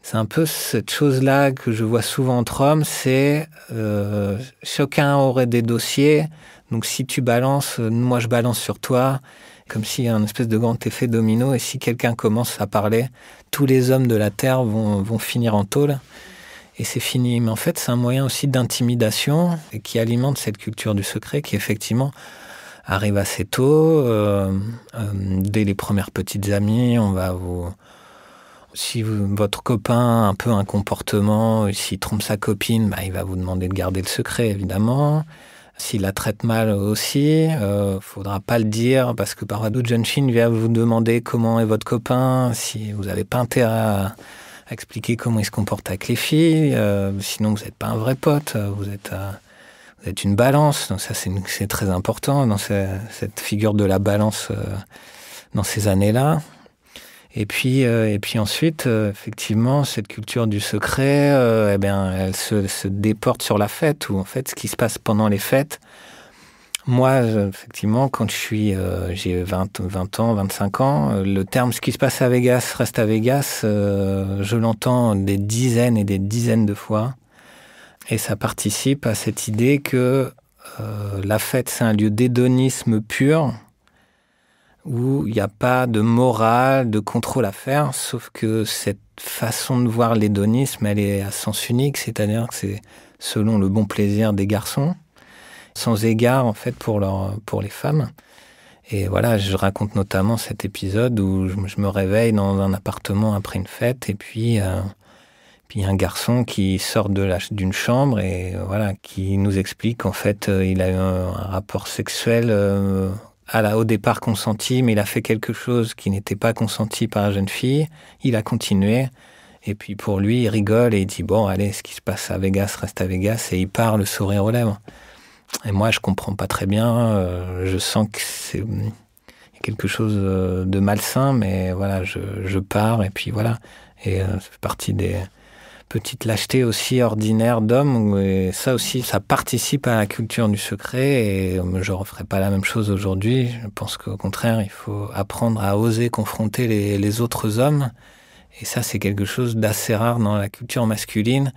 S3: C'est un peu cette chose-là que je vois souvent entre hommes, c'est chacun aurait des dossiers, donc si tu balances, moi je balance sur toi, comme s'il y a un espèce de grand effet domino, et si quelqu'un commence à parler, tous les hommes de la Terre vont finir en tôle, et c'est fini. Mais en fait, c'est un moyen aussi d'intimidation, et qui alimente cette culture du secret, qui effectivement arrive assez tôt, dès les premières petites amies, on va vous... Si votre copain a un peu un comportement, s'il trompe sa copine, il va vous demander de garder le secret, évidemment. S'il la traite mal aussi, faudra pas le dire, parce que parfois d'autres jeunes filles viennent vous demander comment est votre copain, si vous n'avez pas intérêt à expliquer comment il se comporte avec les filles, sinon vous n'êtes pas un vrai pote, vous êtes vous êtes une balance. Donc ça, c'est très important dans cette figure de la balance dans ces années-là. Et puis ensuite, effectivement, cette culture du secret, elle se déporte sur la fête, où en fait, ce qui se passe pendant les fêtes, moi, effectivement, quand j'ai 20 ans, 25 ans, le terme « ce qui se passe à Vegas reste à Vegas », je l'entends des dizaines et des dizaines de fois. Et ça participe à cette idée que la fête, c'est un lieu d'hédonisme pur, où il n'y a pas de morale, de contrôle à faire, sauf que cette façon de voir l'hédonisme, elle est à sens unique, c'est-à-dire que c'est selon le bon plaisir des garçons, sans égard en fait pour les femmes. Et voilà, je raconte notamment cet épisode où je me réveille dans un appartement après une fête, et puis il y a un garçon qui sort d'une chambre et voilà, qui nous explique qu'en fait il a eu un rapport sexuel au départ consenti, mais il a fait quelque chose qui n'était pas consenti par la jeune fille. Il a continué. Et puis pour lui, il rigole et il dit « Bon, allez, ce qui se passe à Vegas reste à Vegas » et il part le sourire aux lèvres. Et moi, je comprends pas très bien. Je sens que il y a quelque chose de malsain, mais voilà, je pars et puis voilà. Et ça fait partie des petites lâchetés aussi ordinaires d'hommes. Et ça aussi, ça participe à la culture du secret. Et je ne referai pas la même chose aujourd'hui. Je pense qu'au contraire, il faut apprendre à oser confronter les autres hommes. Et ça, c'est quelque chose d'assez rare dans la culture masculine,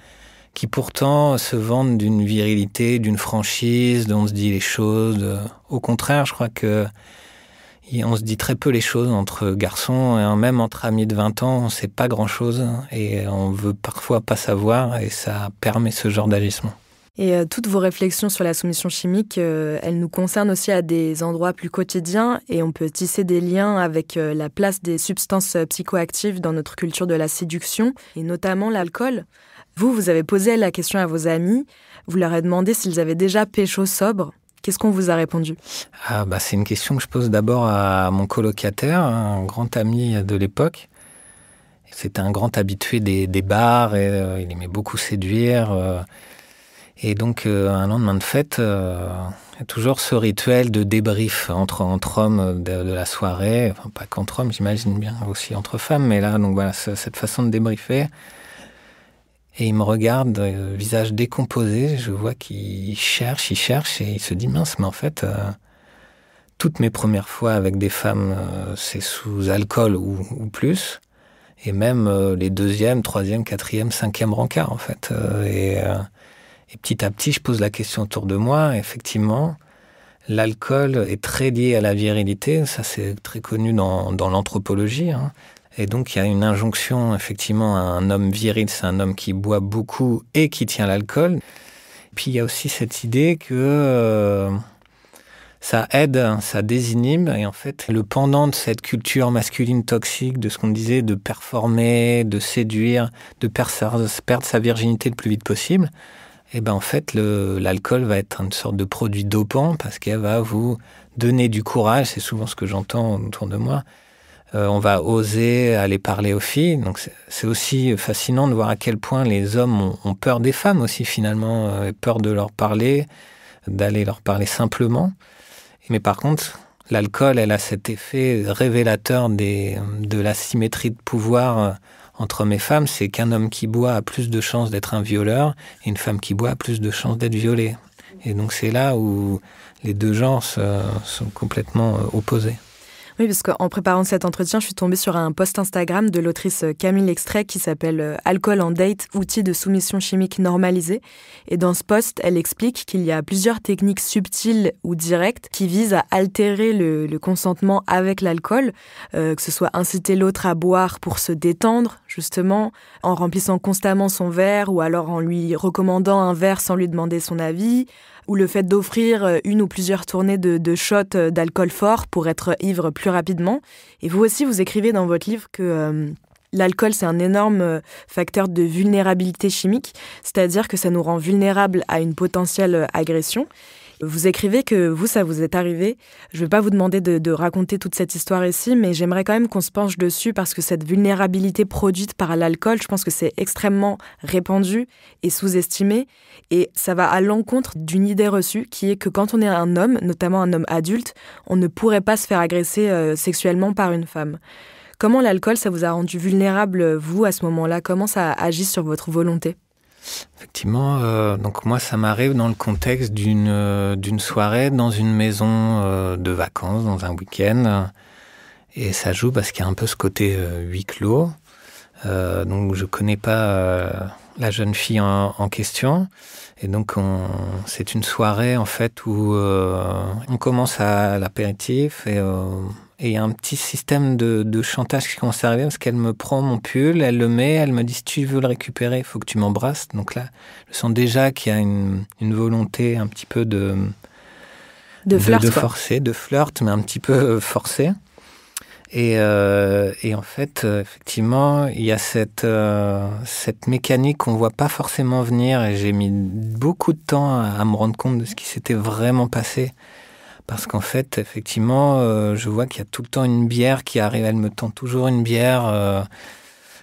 S3: qui pourtant se vantent d'une virilité, d'une franchise, dont on se dit les choses. Au contraire, je crois que on se dit très peu les choses entre garçons, et même entre amis de 20 ans, on ne sait pas grand-chose, et on veut parfois pas savoir, et ça permet ce genre d'agissement.
S2: Et toutes vos réflexions sur la soumission chimique, elles nous concernent aussi à des endroits plus quotidiens, et on peut tisser des liens avec la place des substances psychoactives dans notre culture de la séduction, et notamment l'alcool. Vous avez posé la question à vos amis, vous leur avez demandé s'ils avaient déjà pécho sobre. Qu'est-ce qu'on vous a répondu ?
S3: C'est une question que je pose d'abord à mon colocataire, un grand ami de l'époque. C'était un grand habitué des bars, et il aimait beaucoup séduire. Et donc, un lendemain de fête, il y a toujours ce rituel de débrief entre hommes de la soirée. Enfin, pas qu'entre hommes, j'imagine bien aussi entre femmes. Mais là, donc voilà, cette façon de débriefer. Et il me regarde, visage décomposé, je vois qu'il cherche, et il se dit « Mince, mais en fait, toutes mes premières fois avec des femmes, c'est sous alcool ou plus, et même les 2e, 3e, 4e, 5e rencarts, en fait. Et petit à petit, je pose la question autour de moi, et effectivement, l'alcool est très lié à la virilité, ça c'est très connu dans l'anthropologie, hein. Et donc, il y a une injonction, effectivement, à un homme viril, c'est un homme qui boit beaucoup et qui tient l'alcool. Puis, il y a aussi cette idée que ça aide, ça désinhibe. Et en fait, le pendant de cette culture masculine toxique, de ce qu'on disait, de performer, de séduire, de perdre sa virginité le plus vite possible, et en fait, l'alcool va être une sorte de produit dopant parce qu'elle va vous donner du courage. C'est souvent ce que j'entends autour de moi. On va oser aller parler aux filles. Donc c'est aussi fascinant de voir à quel point les hommes ont peur des femmes aussi finalement, peur de leur parler, d'aller leur parler simplement. Mais par contre, l'alcool, elle a cet effet révélateur de la symétrie de pouvoir entre hommes et femmes. C'est qu'un homme qui boit a plus de chances d'être un violeur et une femme qui boit a plus de chances d'être violée. Et donc c'est là où les deux genres sont complètement opposés.
S2: Oui, parce qu'en préparant cet entretien, je suis tombée sur un post Instagram de l'autrice Camille Extrait qui s'appelle « Alcool en date, outil de soumission chimique normalisé ». Et dans ce post, elle explique qu'il y a plusieurs techniques subtiles ou directes qui visent à altérer le consentement avec l'alcool, que ce soit inciter l'autre à boire pour se détendre, justement, en remplissant constamment son verre ou alors en lui recommandant un verre sans lui demander son avis, ou le fait d'offrir une ou plusieurs tournées de shots d'alcool fort pour être ivre plus rapidement. Et vous aussi, vous écrivez dans votre livre que l'alcool, c'est un énorme facteur de vulnérabilité chimique, c'est-à-dire que ça nous rend vulnérables à une potentielle agression. Vous écrivez que vous, ça vous est arrivé. Je ne vais pas vous demander de raconter toute cette histoire ici, mais j'aimerais quand même qu'on se penche dessus parce que cette vulnérabilité produite par l'alcool, je pense que c'est extrêmement répandu et sous-estimé. Et ça va à l'encontre d'une idée reçue qui est que quand on est un homme, notamment un homme adulte, on ne pourrait pas se faire agresser sexuellement par une femme. Comment l'alcool, ça vous a rendu vulnérable, vous, à ce moment-là? Comment ça agit sur votre volonté?
S3: Effectivement, donc moi, ça m'arrive dans le contexte d'une soirée dans une maison de vacances, dans un week-end. Et ça joue parce qu'il y a un peu ce côté huis clos. Donc je connais pas la jeune fille en question. Et donc c'est une soirée en fait où on commence à l'apéritif et il y a un petit système de chantage qui commence à arriver parce qu'elle me prend mon pull, elle le met, elle me dit si tu veux le récupérer, il faut que tu m'embrasses. Donc là, je sens déjà qu'il y a une volonté un petit peu de
S2: flirt,
S3: de forcer, de flirt, mais un petit peu forcé. Et en fait, effectivement, il y a cette mécanique qu'on voit pas forcément venir et j'ai mis beaucoup de temps à me rendre compte de ce qui s'était vraiment passé. Parce qu'en fait, effectivement, je vois qu'il y a tout le temps une bière qui arrive. Elle me tend toujours une bière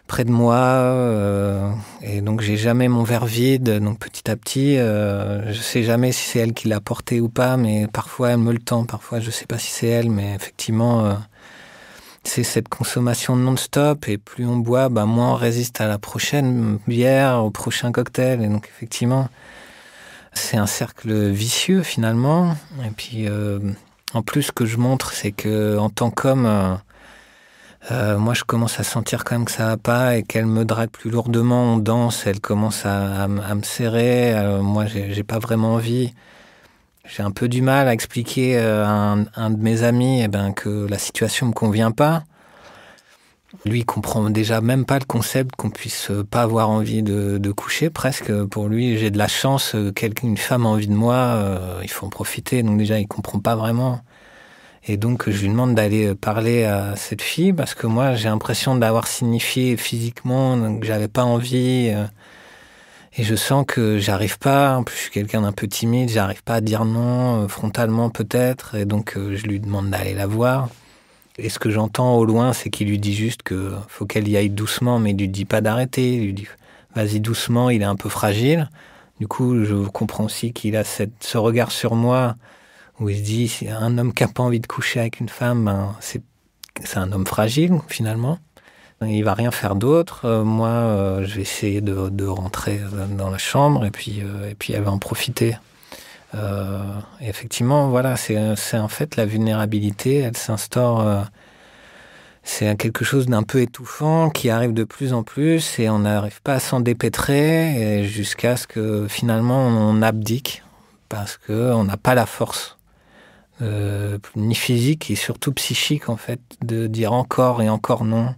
S3: près de moi. Et donc, j'ai jamais mon verre vide. Donc, petit à petit, je sais jamais si c'est elle qui l'a porté ou pas. Mais parfois, elle me le tend. Parfois, je sais pas si c'est elle. Mais effectivement, c'est cette consommation non-stop. Et plus on boit, moins on résiste à la prochaine bière, au prochain cocktail. Et donc, effectivement... c'est un cercle vicieux finalement. Et puis en plus ce que je montre c'est que en tant qu'homme moi je commence à sentir quand même que ça va pas et qu'elle me drague plus lourdement, on danse, elle commence à me serrer, moi j'ai pas vraiment envie. J'ai un peu du mal à expliquer à un de mes amis que la situation me convient pas. Lui, il comprend déjà même pas le concept qu'on puisse pas avoir envie de coucher, presque. Pour lui, j'ai de la chance, une femme a envie de moi, il faut en profiter. Donc déjà, il comprend pas vraiment. Et donc, je lui demande d'aller parler à cette fille, parce que moi, j'ai l'impression d'avoir signifié physiquement que j'avais pas envie. Et je sens que j'arrive pas, en plus je suis quelqu'un d'un peu timide, j'arrive pas à dire non, frontalement peut-être. Et donc, je lui demande d'aller la voir. Et ce que j'entends au loin, c'est qu'il lui dit juste que faut qu'elle y aille doucement, mais il lui dit pas d'arrêter. Il lui dit vas-y doucement, il est un peu fragile. Du coup, je comprends aussi qu'il a ce regard sur moi où il se dit si un homme qui a pas envie de coucher avec une femme, c'est un homme fragile finalement. Il va rien faire d'autre. Moi, je vais essayer de rentrer dans la chambre et puis elle va en profiter. Et effectivement, voilà, c'est en fait la vulnérabilité, elle s'instaure. C'est quelque chose d'un peu étouffant qui arrive de plus en plus et on n'arrive pas à s'en dépêtrer et jusqu'à ce que finalement on abdique parce que on n'a pas la force, ni physique et surtout psychique en fait, de dire encore et encore non.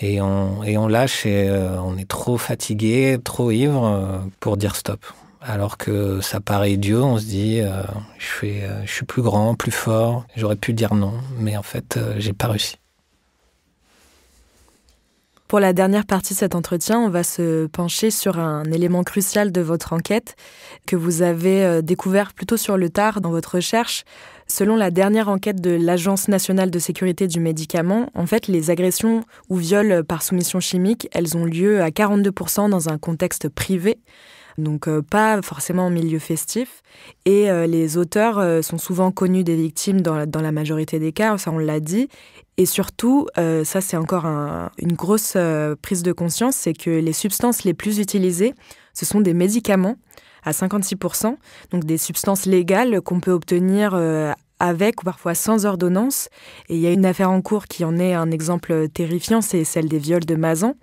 S3: Et on lâche et on est trop fatigué, trop ivre pour dire stop. Alors que ça paraît idiot, on se dit je suis plus grand, plus fort, j'aurais pu dire non, mais en fait j'ai pas réussi.
S2: Pour la dernière partie de cet entretien, on va se pencher sur un élément crucial de votre enquête que vous avez découvert plutôt sur le tard dans votre recherche. Selon la dernière enquête de l'Agence nationale de sécurité du médicament, en fait, les agressions ou viols par soumission chimique, elles ont lieu à 42% dans un contexte privé, donc pas forcément en milieu festif. Et les auteurs sont souvent connus des victimes dans la majorité des cas, ça on l'a dit. Et surtout, ça c'est encore une grosse prise de conscience, c'est que les substances les plus utilisées, ce sont des médicaments à 56%, donc des substances légales qu'on peut obtenir avec ou parfois sans ordonnance. Et il y a une affaire en cours qui en est un exemple terrifiant, c'est celle des viols de Mazan.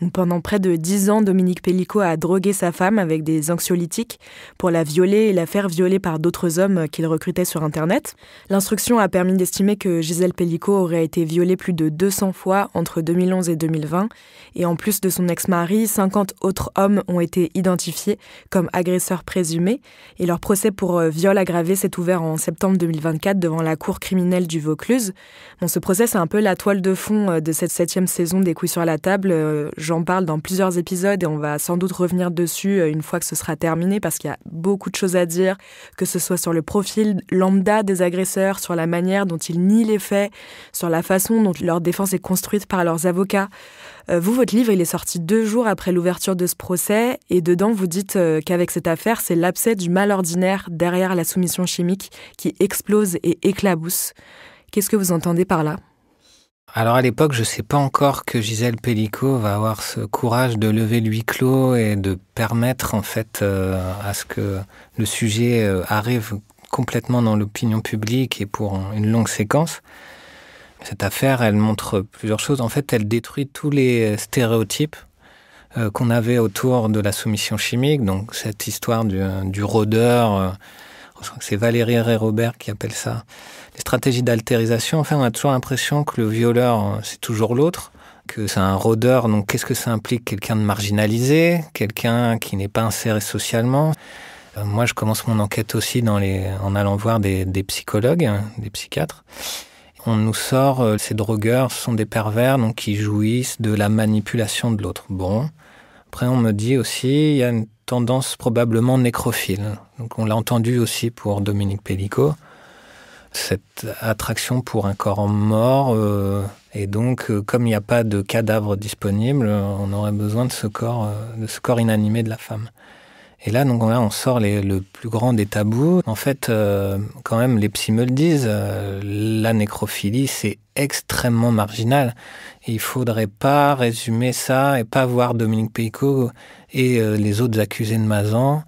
S2: Donc pendant près de 10 ans, Dominique Pellicot a drogué sa femme avec des anxiolytiques pour la violer et la faire violer par d'autres hommes qu'il recrutait sur Internet. L'instruction a permis d'estimer que Gisèle Pellicot aurait été violée plus de 200 fois entre 2011 et 2020. Et en plus de son ex-mari, 50 autres hommes ont été identifiés comme agresseurs présumés. Et leur procès pour viol aggravé s'est ouvert en septembre 2024 devant la cour criminelle du Vaucluse. Bon, ce procès, c'est un peu la toile de fond de cette 7e saison des Couilles sur la table. j'en parle dans plusieurs épisodes et on va sans doute revenir dessus une fois que ce sera terminé parce qu'il y a beaucoup de choses à dire, que ce soit sur le profil lambda des agresseurs, sur la manière dont ils nient les faits, sur la façon dont leur défense est construite par leurs avocats. Vous, votre livre, il est sorti 2 jours après l'ouverture de ce procès et dedans, vous dites qu'avec cette affaire, c'est l'abcès du mal ordinaire derrière la soumission chimique qui explose et éclabousse. Qu'est-ce que vous entendez par là ?
S3: Alors à l'époque, je ne sais pas encore que Gisèle Pelicot va avoir ce courage de lever le huis clos et de permettre en fait à ce que le sujet arrive complètement dans l'opinion publique et pour une longue séquence. Cette affaire, elle montre plusieurs choses. En fait, elle détruit tous les stéréotypes qu'on avait autour de la soumission chimique. Donc, cette histoire du rôdeur, je crois que c'est Valérie Rey-Robert qui appelle ça les stratégies d'altérisation. Enfin, on a toujours l'impression que le violeur, c'est toujours l'autre, que c'est un rôdeur. Donc, qu'est-ce que ça implique ? Quelqu'un de marginalisé, quelqu'un qui n'est pas inséré socialement. Moi, je commence mon enquête aussi en allant voir des psychologues, des psychiatres. On nous sort, ces drogueurs sont des pervers donc qui jouissent de la manipulation de l'autre. Bon, après on me dit aussi, il y a une tendance probablement nécrophile. Donc on l'a entendu aussi pour Dominique Pelicot, cette attraction pour un corps mort. Et donc, comme il n'y a pas de cadavre disponible, on aurait besoin de ce corps inanimé de la femme. Et là, donc là, on sort le plus grand des tabous. En fait, quand même, les psys me le disent, la nécrophilie, c'est extrêmement marginal. Et il faudrait pas résumer ça et pas voir Dominique Pelicot et les autres accusés de Mazan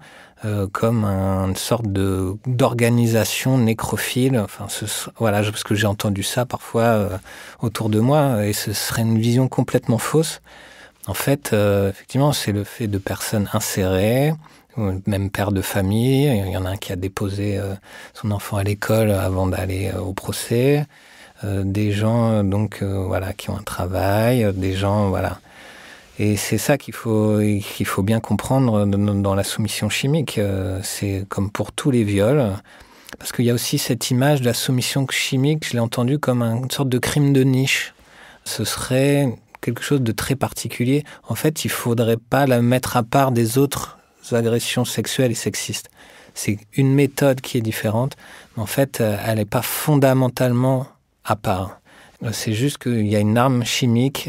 S3: comme une sorte d'organisation nécrophile. Enfin, voilà, parce que j'ai entendu ça parfois autour de moi, et ce serait une vision complètement fausse. En fait, effectivement, c'est le fait de personnes insérées, même père de famille. Il y en a un qui a déposé son enfant à l'école avant d'aller au procès. Des gens voilà, qui ont un travail, des gens voilà. Et c'est ça qu'il faut bien comprendre dans la soumission chimique. C'est comme pour tous les viols, parce qu'il y a aussi cette image de la soumission chimique. Je l'ai entendue comme une sorte de crime de niche. Ce serait quelque chose de très particulier. En fait, il faudrait pas la mettre à part des autres agressions sexuelles et sexistes. C'est une méthode qui est différente, mais en fait, elle n'est pas fondamentalement à part. C'est juste qu'il y a une arme chimique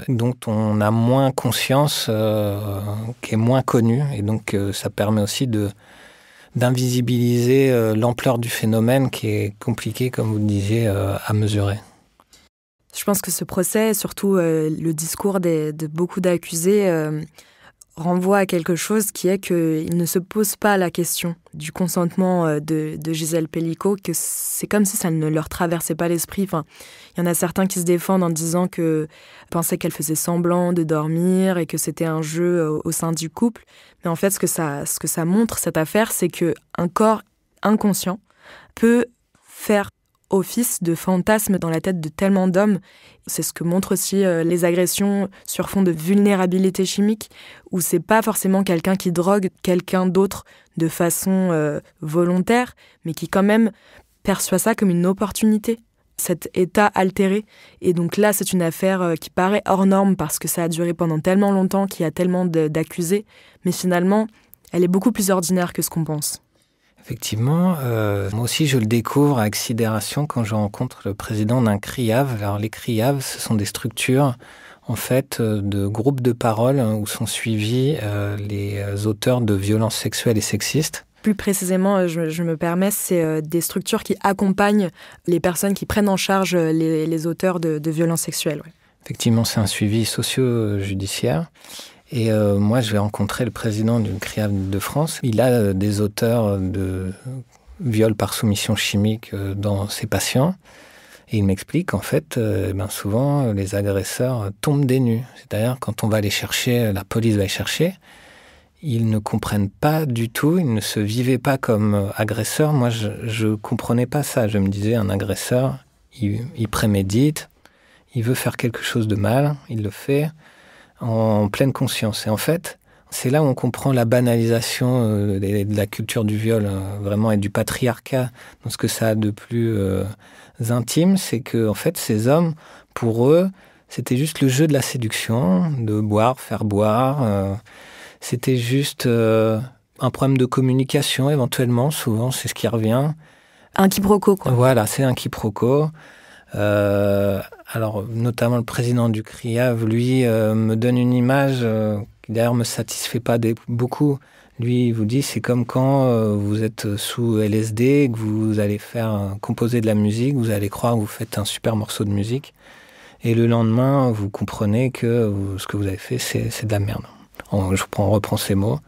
S3: dont on a moins conscience, qui est moins connue, et donc ça permet aussi d'invisibiliser l'ampleur du phénomène qui est compliqué, comme vous le disiez, à mesurer.
S2: Je pense que ce procès, surtout le discours de beaucoup d'accusés, renvoie à quelque chose qui est qu'ils ne se posent pas la question du consentement de Gisèle Pelicot, que c'est comme si ça ne leur traversait pas l'esprit. Enfin, il y en a certains qui se défendent en disant pensaient qu'elle faisait semblant de dormir et que c'était un jeu au sein du couple. Mais en fait, ce que ça montre, cette affaire, c'est qu'un corps inconscient peut faire office de fantasme dans la tête de tellement d'hommes. C'est ce que montrent aussi les agressions sur fond de vulnérabilité chimique, où c'est pas forcément quelqu'un qui drogue quelqu'un d'autre de façon volontaire, mais qui quand même perçoit ça comme une opportunité, cet état altéré. Et donc là, c'est une affaire qui paraît hors norme parce que ça a duré pendant tellement longtemps, qu'il y a tellement d'accusés, mais finalement, elle est beaucoup plus ordinaire que ce qu'on pense.
S3: Effectivement, moi aussi je le découvre avec sidération quand je rencontre le président d'un CRIAV. Alors les CRIAV, ce sont des structures en fait de groupes de parole où sont suivis les auteurs de violences sexuelles et sexistes.
S2: Plus précisément, je me permets, c'est des structures qui accompagnent les personnes qui prennent en charge les auteurs de violences sexuelles. Ouais.
S3: Effectivement, c'est un suivi socio-judiciaire. Et moi, je vais rencontrer le président du CRIAV de France. Il a des auteurs de viols par soumission chimique dans ses patients. Et il m'explique qu'en fait, souvent, les agresseurs tombent des nues. C'est-à-dire, quand on va les chercher, la police va les chercher, ils ne comprennent pas du tout, ils ne se vivaient pas comme agresseurs. Moi, je ne comprenais pas ça. Je me disais, un agresseur, il prémédite, il veut faire quelque chose de mal, il le fait en pleine conscience. Et en fait, c'est là où on comprend la banalisation de la culture du viol, vraiment, et du patriarcat, dans ce que ça a de plus intime, c'est que en fait, ces hommes, pour eux, C'était juste le jeu de la séduction, de boire, faire boire. C'était juste un problème de communication éventuellement, souvent c'est ce qui revient.
S2: Un quiproquo, quoi.
S3: Voilà, c'est un quiproquo. Alors, notamment le président du CRIAV, lui, me donne une image qui d'ailleurs me satisfait pas beaucoup. Lui, il vous dit, c'est comme quand vous êtes sous LSD, que vous allez composer de la musique, vous allez croire que vous faites un super morceau de musique, et le lendemain, vous comprenez que ce que vous avez fait, c'est de la merde. Je reprends ces mots.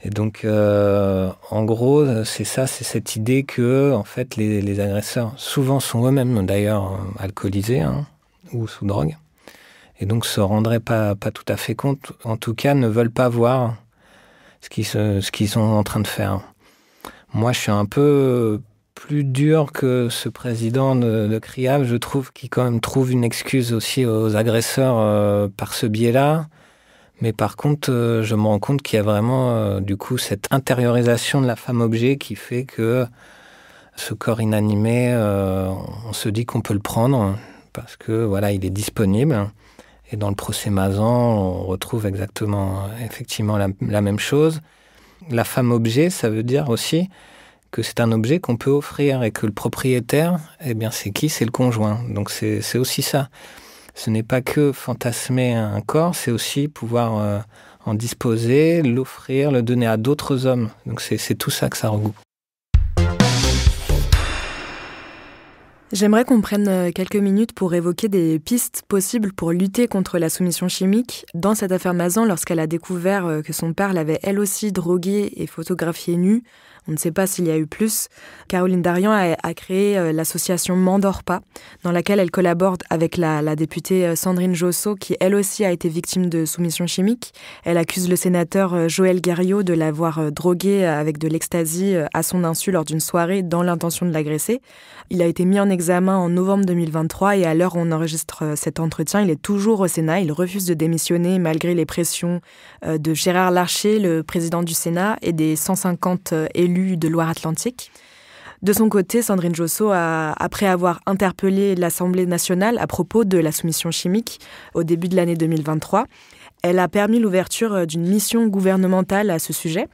S3: Et donc, en gros, c'est cette idée que, en fait, les agresseurs, souvent sont eux-mêmes d'ailleurs alcoolisés ou sous drogue, et donc se rendraient pas tout à fait compte, en tout cas ne veulent pas voir ce qu'ils sont en train de faire. Moi, je suis un peu plus dur que ce président de CRIAV, je trouve, qui quand même trouve une excuse aussi aux agresseurs par ce biais-là. Mais par contre, je me rends compte qu'il y a vraiment, du coup, cette intériorisation de la femme-objet qui fait que ce corps inanimé, on se dit qu'on peut le prendre parce que voilà, il est disponible. Et dans le procès Mazan, on retrouve effectivement la même chose. La femme-objet, ça veut dire aussi que c'est un objet qu'on peut offrir et que le propriétaire, eh bien, c'est qui ? C'est le conjoint. Donc c'est aussi ça. Ce n'est pas que fantasmer un corps, c'est aussi pouvoir en disposer, l'offrir, le donner à d'autres hommes. Donc c'est tout ça que ça regroupe.
S2: J'aimerais qu'on prenne quelques minutes pour évoquer des pistes possibles pour lutter contre la soumission chimique. Dans cette affaire Mazan, lorsqu'elle a découvert que son père l'avait elle aussi droguée et photographiée nue, on ne sait pas s'il y a eu plus, Caroline Darian a créé l'association M'endors pas, dans laquelle elle collabore avec la députée Sandrine Josso, qui elle aussi a été victime de soumission chimique. Elle accuse le sénateur Joël Guerriau de l'avoir droguée avec de l'ecstasy à son insu lors d'une soirée dans l'intention de l'agresser. Il a été mis en examen en novembre 2023 et à l'heure où on enregistre cet entretien, il est toujours au Sénat. Il refuse de démissionner malgré les pressions de Gérard Larcher, le président du Sénat, et des 150 élus de Loire-Atlantique. De son côté, Sandrine Josso après avoir interpellé l'Assemblée nationale à propos de la soumission chimique au début de l'année 2023, elle a permis l'ouverture d'une mission gouvernementale à ce sujet.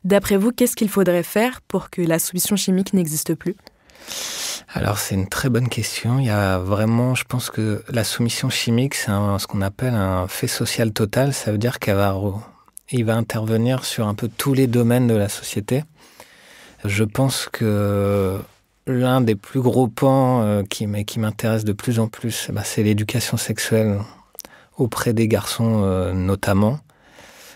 S2: D'après vous, qu'est-ce qu'il faudrait faire pour que la soumission chimique n'existe plus ?
S3: Alors, c'est une très bonne question. Il y a vraiment, je pense que la soumission chimique, c'est ce qu'on appelle un fait social total. Ça veut dire il va intervenir sur un peu tous les domaines de la société. Je pense que l'un des plus gros pans qui m'intéresse de plus en plus, c'est l'éducation sexuelle auprès des garçons notamment.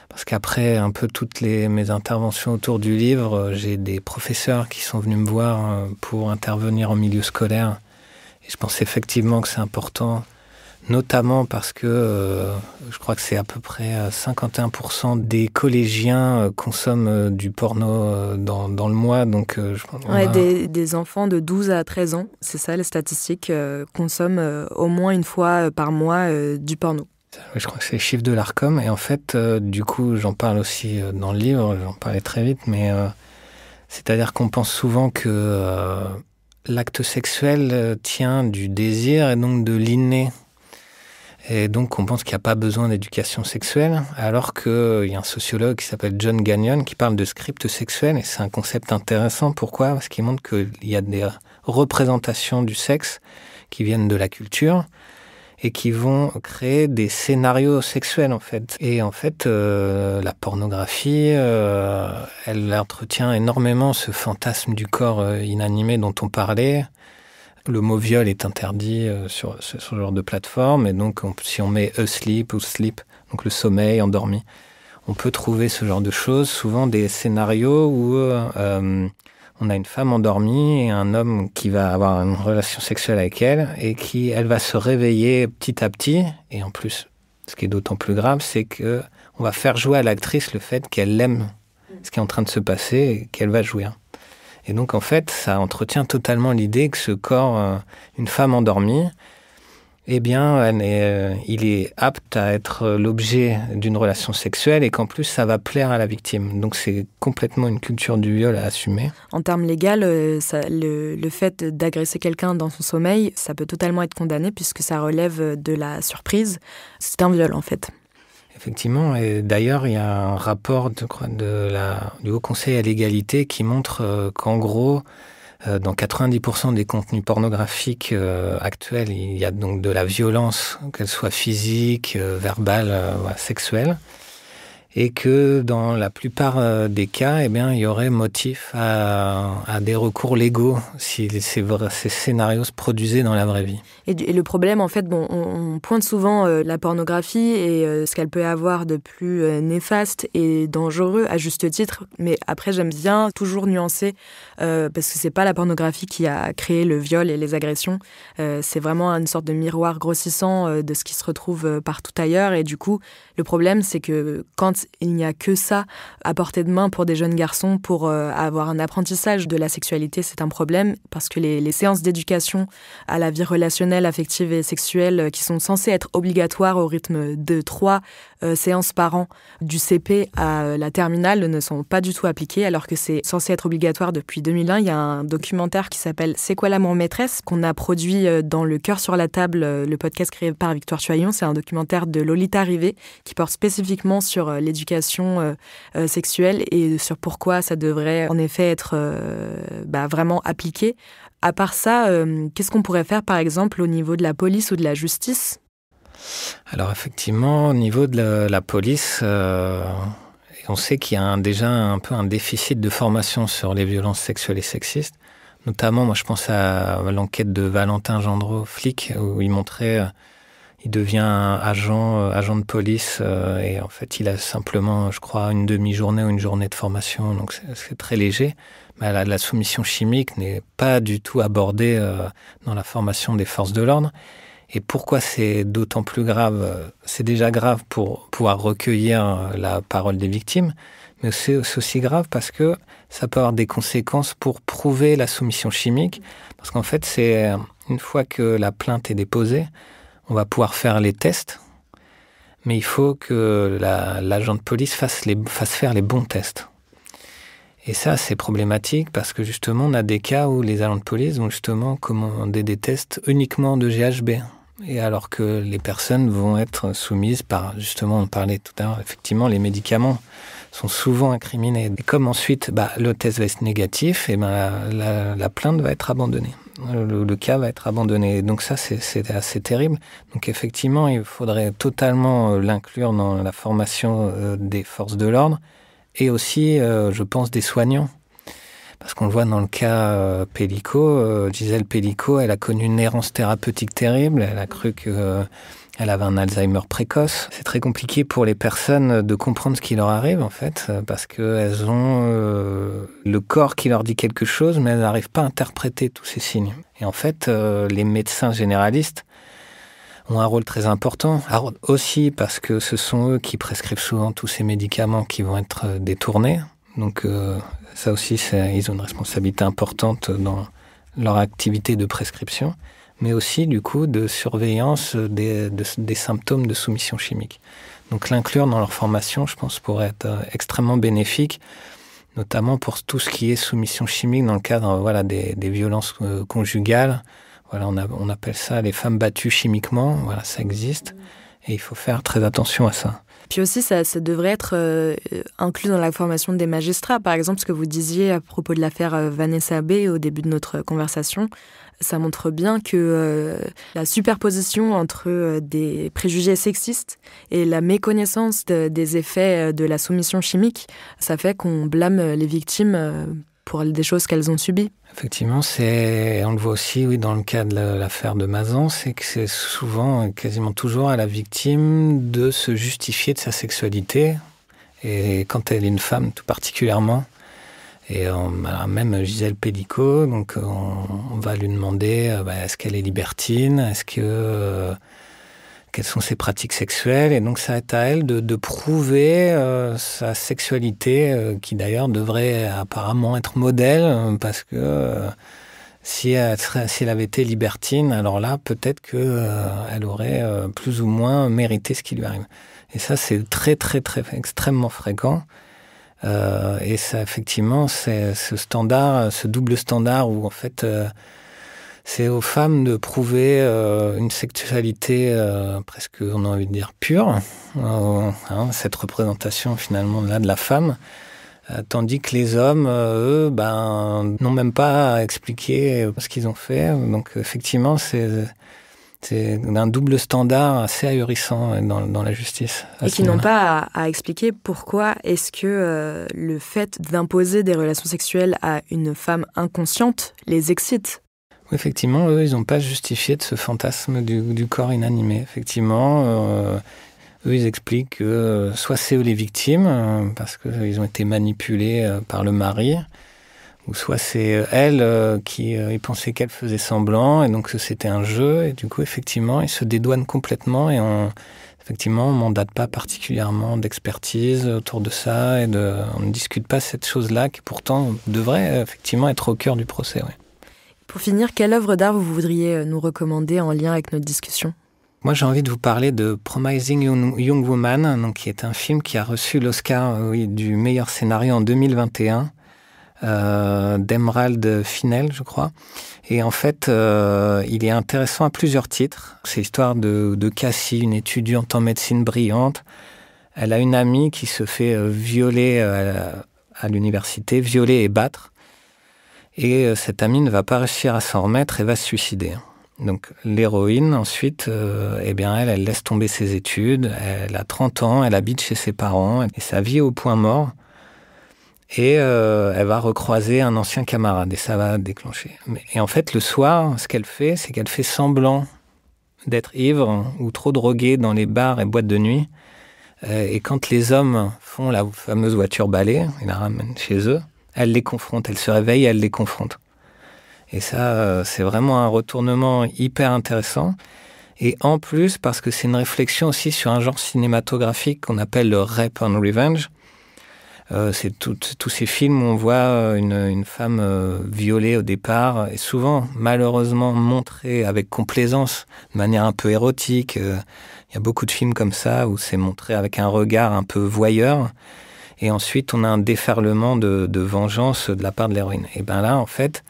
S3: Parce qu'après un peu toutes mes interventions autour du livre, j'ai des professeurs qui sont venus me voir pour intervenir en milieu scolaire. Et je pense effectivement que c'est important, notamment parce que je crois que c'est à peu près 51% des collégiens consomment du porno dans le mois. Donc,
S2: des enfants de 12 à 13 ans, c'est ça les statistiques, consomment au moins une fois par mois du porno.
S3: Je crois que c'est les chiffres de l'Arcom. Et en fait, du coup, j'en parle aussi dans le livre, j'en parlais très vite, mais c'est-à-dire qu'on pense souvent que l'acte sexuel tient du désir et donc de l'inné. Et donc, on pense qu'il n'y a pas besoin d'éducation sexuelle, alors qu'il y a un sociologue qui s'appelle John Gagnon qui parle de script sexuel, et c'est un concept intéressant. Pourquoi ? Parce qu'il montre qu'il y a des représentations du sexe qui viennent de la culture, et qui vont créer des scénarios sexuels, en fait. Et en fait, la pornographie, elle entretient énormément ce fantasme du corps inanimé dont on parlait. Le mot viol est interdit sur ce genre de plateforme, et donc si on met asleep ou sleep, donc le sommeil, endormi, on peut trouver ce genre de choses, souvent des scénarios où on a une femme endormie et un homme qui va avoir une relation sexuelle avec elle et elle va se réveiller petit à petit. Et en plus, ce qui est d'autant plus grave, c'est que on va faire jouer à l'actrice le fait qu'elle aime ce qui est en train de se passer et qu'elle va jouir. Et donc, en fait, ça entretient totalement l'idée que ce corps, une femme endormie, Eh bien, il est apte à être l'objet d'une relation sexuelle et qu'en plus, ça va plaire à la victime. Donc, c'est complètement une culture du viol à assumer.
S2: En termes légaux, le fait d'agresser quelqu'un dans son sommeil, ça peut totalement être condamné puisque ça relève de la surprise. C'est un viol, en fait.
S3: Effectivement, et d'ailleurs, il y a un rapport, je crois, du Haut Conseil à l'égalité qui montre qu'en gros, dans 90% des contenus pornographiques actuels, il y a donc de la violence, qu'elle soit physique, verbale, sexuelle. Et que dans la plupart des cas, eh bien, il y aurait motif à des recours légaux si ces scénarios se produisaient dans la vraie vie.
S2: Et le problème, en fait, on pointe souvent la pornographie et ce qu'elle peut avoir de plus néfaste et dangereux, à juste titre. Mais après, j'aime bien toujours nuancer, parce que c'est pas la pornographie qui a créé le viol et les agressions. C'est vraiment une sorte de miroir grossissant de ce qui se retrouve partout ailleurs. Et du coup, le problème, c'est que quand il n'y a que ça à portée de main pour des jeunes garçons pour avoir un apprentissage de la sexualité, c'est un problème parce que les séances d'éducation à la vie relationnelle, affectives et sexuelles qui sont censées être obligatoires au rythme de 3 séances par an du CP à la terminale ne sont pas du tout appliquées alors que c'est censé être obligatoire depuis 2001. Il y a un documentaire qui s'appelle « C'est quoi l'amour maîtresse ?» qu'on a produit dans Le Cœur sur la table, le podcast créé par Victoire Choyon. C'est un documentaire de Lolita Rivet qui porte spécifiquement sur l'éducation sexuelle et sur pourquoi ça devrait en effet être vraiment appliqué. À part ça, qu'est-ce qu'on pourrait faire, par exemple, au niveau de la police ou de la justice ?
S3: Alors effectivement, au niveau de la police, on sait qu'il y a déjà un peu un déficit de formation sur les violences sexuelles et sexistes. Notamment, moi je pense à l'enquête de Valentin Gendreau, flic, où il montrait, il devient agent de police et en fait il a simplement, je crois, une demi-journée ou une journée de formation, donc c'est très léger. Mais la soumission chimique n'est pas du tout abordée dans la formation des forces de l'ordre. Et pourquoi c'est d'autant plus grave? C'est déjà grave pour pouvoir recueillir la parole des victimes, mais c'est aussi grave parce que ça peut avoir des conséquences pour prouver la soumission chimique. Parce qu'en fait, c'est une fois que la plainte est déposée, on va pouvoir faire les tests, mais il faut que l'agent de police fasse faire les bons tests. Et ça, c'est problématique parce que justement, on a des cas où les agents de police vont justement commander des tests uniquement de GHB. Et alors que les personnes vont être soumises par, justement, on parlait tout à l'heure, effectivement, les médicaments sont souvent incriminés. Et comme ensuite, le test va être négatif, et la plainte va être abandonnée. Le cas va être abandonné. Donc ça, c'est assez terrible. Donc effectivement, il faudrait totalement l'inclure dans la formation des forces de l'ordre et aussi, je pense, des soignants. Parce qu'on le voit dans le cas Pellico, Gisèle Pellico, elle a connu une errance thérapeutique terrible. Elle a cru qu'elle avait un Alzheimer précoce. C'est très compliqué pour les personnes de comprendre ce qui leur arrive, en fait, parce qu'elles ont le corps qui leur dit quelque chose, mais elles n'arrivent pas à interpréter tous ces signes. Et en fait, les médecins généralistes ont un rôle très important, aussi parce que ce sont eux qui prescrivent souvent tous ces médicaments qui vont être détournés. Donc ça aussi, ils ont une responsabilité importante dans leur activité de prescription, mais aussi du coup de surveillance des symptômes de soumission chimique. Donc l'inclure dans leur formation, je pense, pourrait être extrêmement bénéfique, notamment pour tout ce qui est soumission chimique dans le cadre des violences conjugales. Voilà, on appelle ça les femmes battues chimiquement. Voilà, ça existe et il faut faire très attention à ça.
S2: Puis aussi, ça devrait être inclus dans la formation des magistrats. Par exemple, ce que vous disiez à propos de l'affaire Vanessa B au début de notre conversation, ça montre bien que la superposition entre des préjugés sexistes et la méconnaissance des effets de la soumission chimique, ça fait qu'on blâme les victimes pour des choses qu'elles ont subies.
S3: Effectivement, on le voit aussi dans le cas de l'affaire de Mazan, c'est que c'est souvent, quasiment toujours à la victime de se justifier de sa sexualité. Et quand elle est une femme tout particulièrement, et même Gisèle Pellico, donc on va lui demander est-ce qu'elle est libertine, quelles sont ses pratiques sexuelles, et donc ça va être à elle de prouver sa sexualité, qui d'ailleurs devrait apparemment être modèle, parce que Si elle avait été libertine, alors là, peut-être qu'elle aurait plus ou moins mérité ce qui lui arrive. Et ça, c'est très, très, très extrêmement fréquent. Et ça, effectivement, c'est ce double standard où, en fait, c'est aux femmes de prouver une sexualité presque, on a envie de dire, pure. Cette représentation, finalement, là, de la femme. Tandis que les hommes, eux, n'ont même pas à expliquer ce qu'ils ont fait. Donc, effectivement, c'est un double standard assez ahurissant dans la justice.
S2: Et qui n'ont pas à expliquer pourquoi est-ce que le fait d'imposer des relations sexuelles à une femme inconsciente les excite.
S3: Oui, effectivement, eux, ils n'ont pas justifié de ce fantasme du corps inanimé. Effectivement, eux, ils expliquent que soit c'est eux les victimes, parce qu'ils ont été manipulés par le mari, ou soit c'est elle qui ils pensaient qu'elle faisait semblant, et donc c'était un jeu, et du coup, effectivement, ils se dédouanent complètement, et on ne mandate pas particulièrement d'expertise autour de ça, on ne discute pas cette chose-là, qui pourtant devrait effectivement être au cœur du procès. Ouais.
S2: Pour finir, quelle œuvre d'art vous voudriez nous recommander en lien avec notre discussion ?
S3: Moi, j'ai envie de vous parler de Promising Young Woman, donc, qui est un film qui a reçu l'Oscar du meilleur scénario en 2021, d'Emerald Fennell, je crois. Et en fait, il est intéressant à plusieurs titres. C'est l'histoire de Cassie, une étudiante en médecine brillante. Elle a une amie qui se fait violer à l'université, violer et battre. Et cette amie ne va pas réussir à s'en remettre et va se suicider. Donc l'héroïne, ensuite, elle laisse tomber ses études, elle a 30 ans, elle habite chez ses parents, et sa vie est au point mort. Et elle va recroiser un ancien camarade, et ça va déclencher. Et en fait, le soir, ce qu'elle fait, c'est qu'elle fait semblant d'être ivre ou trop droguée dans les bars et boîtes de nuit. Et quand les hommes font la fameuse voiture balai, ils la ramènent chez eux, elle les confronte, elle se réveille et elle les confronte. Et ça, c'est vraiment un retournement hyper intéressant. Et en plus, parce que c'est une réflexion aussi sur un genre cinématographique qu'on appelle le rape and revenge. C'est tous ces films où on voit une femme violée au départ, et souvent, malheureusement, montrée avec complaisance, de manière un peu érotique. Il y a beaucoup de films comme ça, où c'est montré avec un regard un peu voyeur. Et ensuite, on a un déferlement de vengeance de la part de l'héroïne. Et bien là, en fait,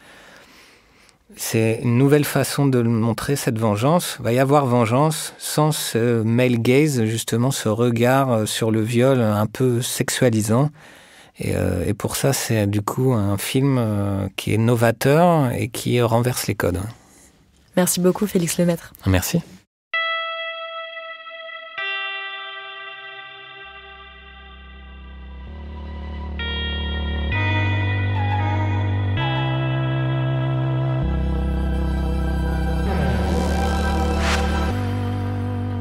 S3: c'est une nouvelle façon de montrer cette vengeance. Il va y avoir vengeance sans ce male gaze, justement, ce regard sur le viol un peu sexualisant. Et pour ça, c'est du coup un film qui est novateur et qui renverse les codes.
S2: Merci beaucoup, Félix Lemaître.
S3: Merci.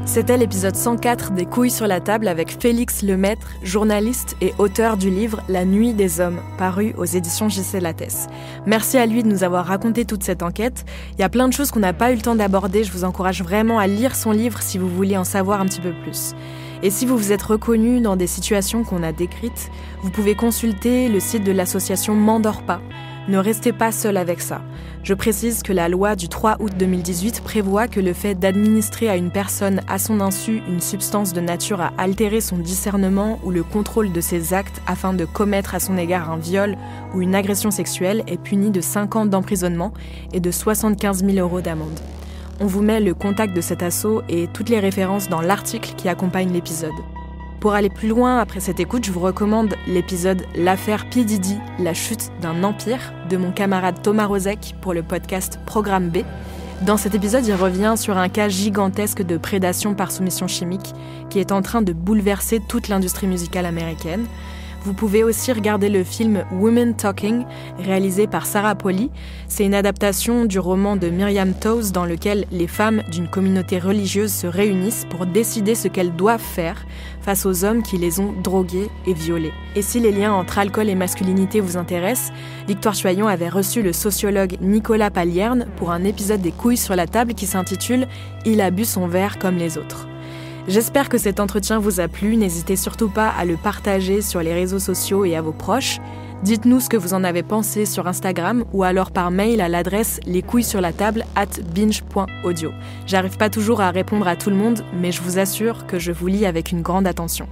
S2: C'était l'épisode 104 des Couilles sur la table avec Félix Lemaître, journaliste et auteur du livre La Nuit des Hommes, paru aux éditions J.C. Lattès. Merci à lui de nous avoir raconté toute cette enquête. Il y a plein de choses qu'on n'a pas eu le temps d'aborder. Je vous encourage vraiment à lire son livre si vous voulez en savoir un petit peu plus. Et si vous vous êtes reconnu dans des situations qu'on a décrites, vous pouvez consulter le site de l'association M'endors pas. Ne restez pas seul avec ça. Je précise que la loi du 3 août 2018 prévoit que le fait d'administrer à une personne à son insu une substance de nature à altérer son discernement ou le contrôle de ses actes afin de commettre à son égard un viol ou une agression sexuelle est puni de 5 ans d'emprisonnement et de 75 000 € d'amende. On vous met le contact de cet asso et toutes les références dans l'article qui accompagne l'épisode. Pour aller plus loin après cette écoute, je vous recommande l'épisode « L'affaire P. Diddy, la chute d'un empire » de mon camarade Thomas Rozek pour le podcast Programme B. Dans cet épisode, il revient sur un cas gigantesque de prédation par soumission chimique qui est en train de bouleverser toute l'industrie musicale américaine. Vous pouvez aussi regarder le film Women Talking, réalisé par Sarah Polley. C'est une adaptation du roman de Miriam Toews dans lequel les femmes d'une communauté religieuse se réunissent pour décider ce qu'elles doivent faire face aux hommes qui les ont droguées et violées. Et si les liens entre alcool et masculinité vous intéressent, Victoire Choyon avait reçu le sociologue Nicolas Palierne pour un épisode des Couilles sur la table qui s'intitule « Il a bu son verre comme les autres ». J'espère que cet entretien vous a plu, n'hésitez surtout pas à le partager sur les réseaux sociaux et à vos proches. Dites-nous ce que vous en avez pensé sur Instagram ou alors par mail à l'adresse lescouillessurlatable@binge.audio. J'arrive pas toujours à répondre à tout le monde, mais je vous assure que je vous lis avec une grande attention.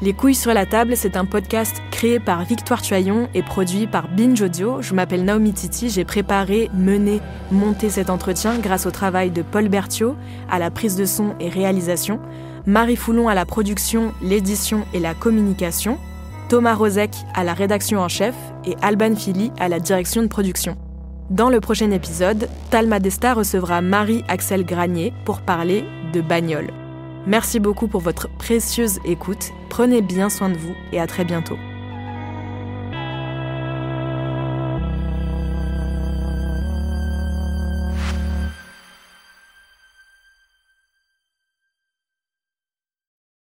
S2: Les couilles sur la table, c'est un podcast créé par Victoire Tuaillon et produit par Binge Audio. Je m'appelle Naomi Titi, j'ai préparé, mené, monté cet entretien grâce au travail de Paul Berthiaud à la prise de son et réalisation, Marie Foulon à la production, l'édition et la communication, Thomas Rozek à la rédaction en chef et Alban Philly à la direction de production. Dans le prochain épisode, Talma Desta recevra Marie-Axelle Granier pour parler de bagnole. Merci beaucoup pour votre précieuse écoute, prenez bien soin de vous et à très bientôt.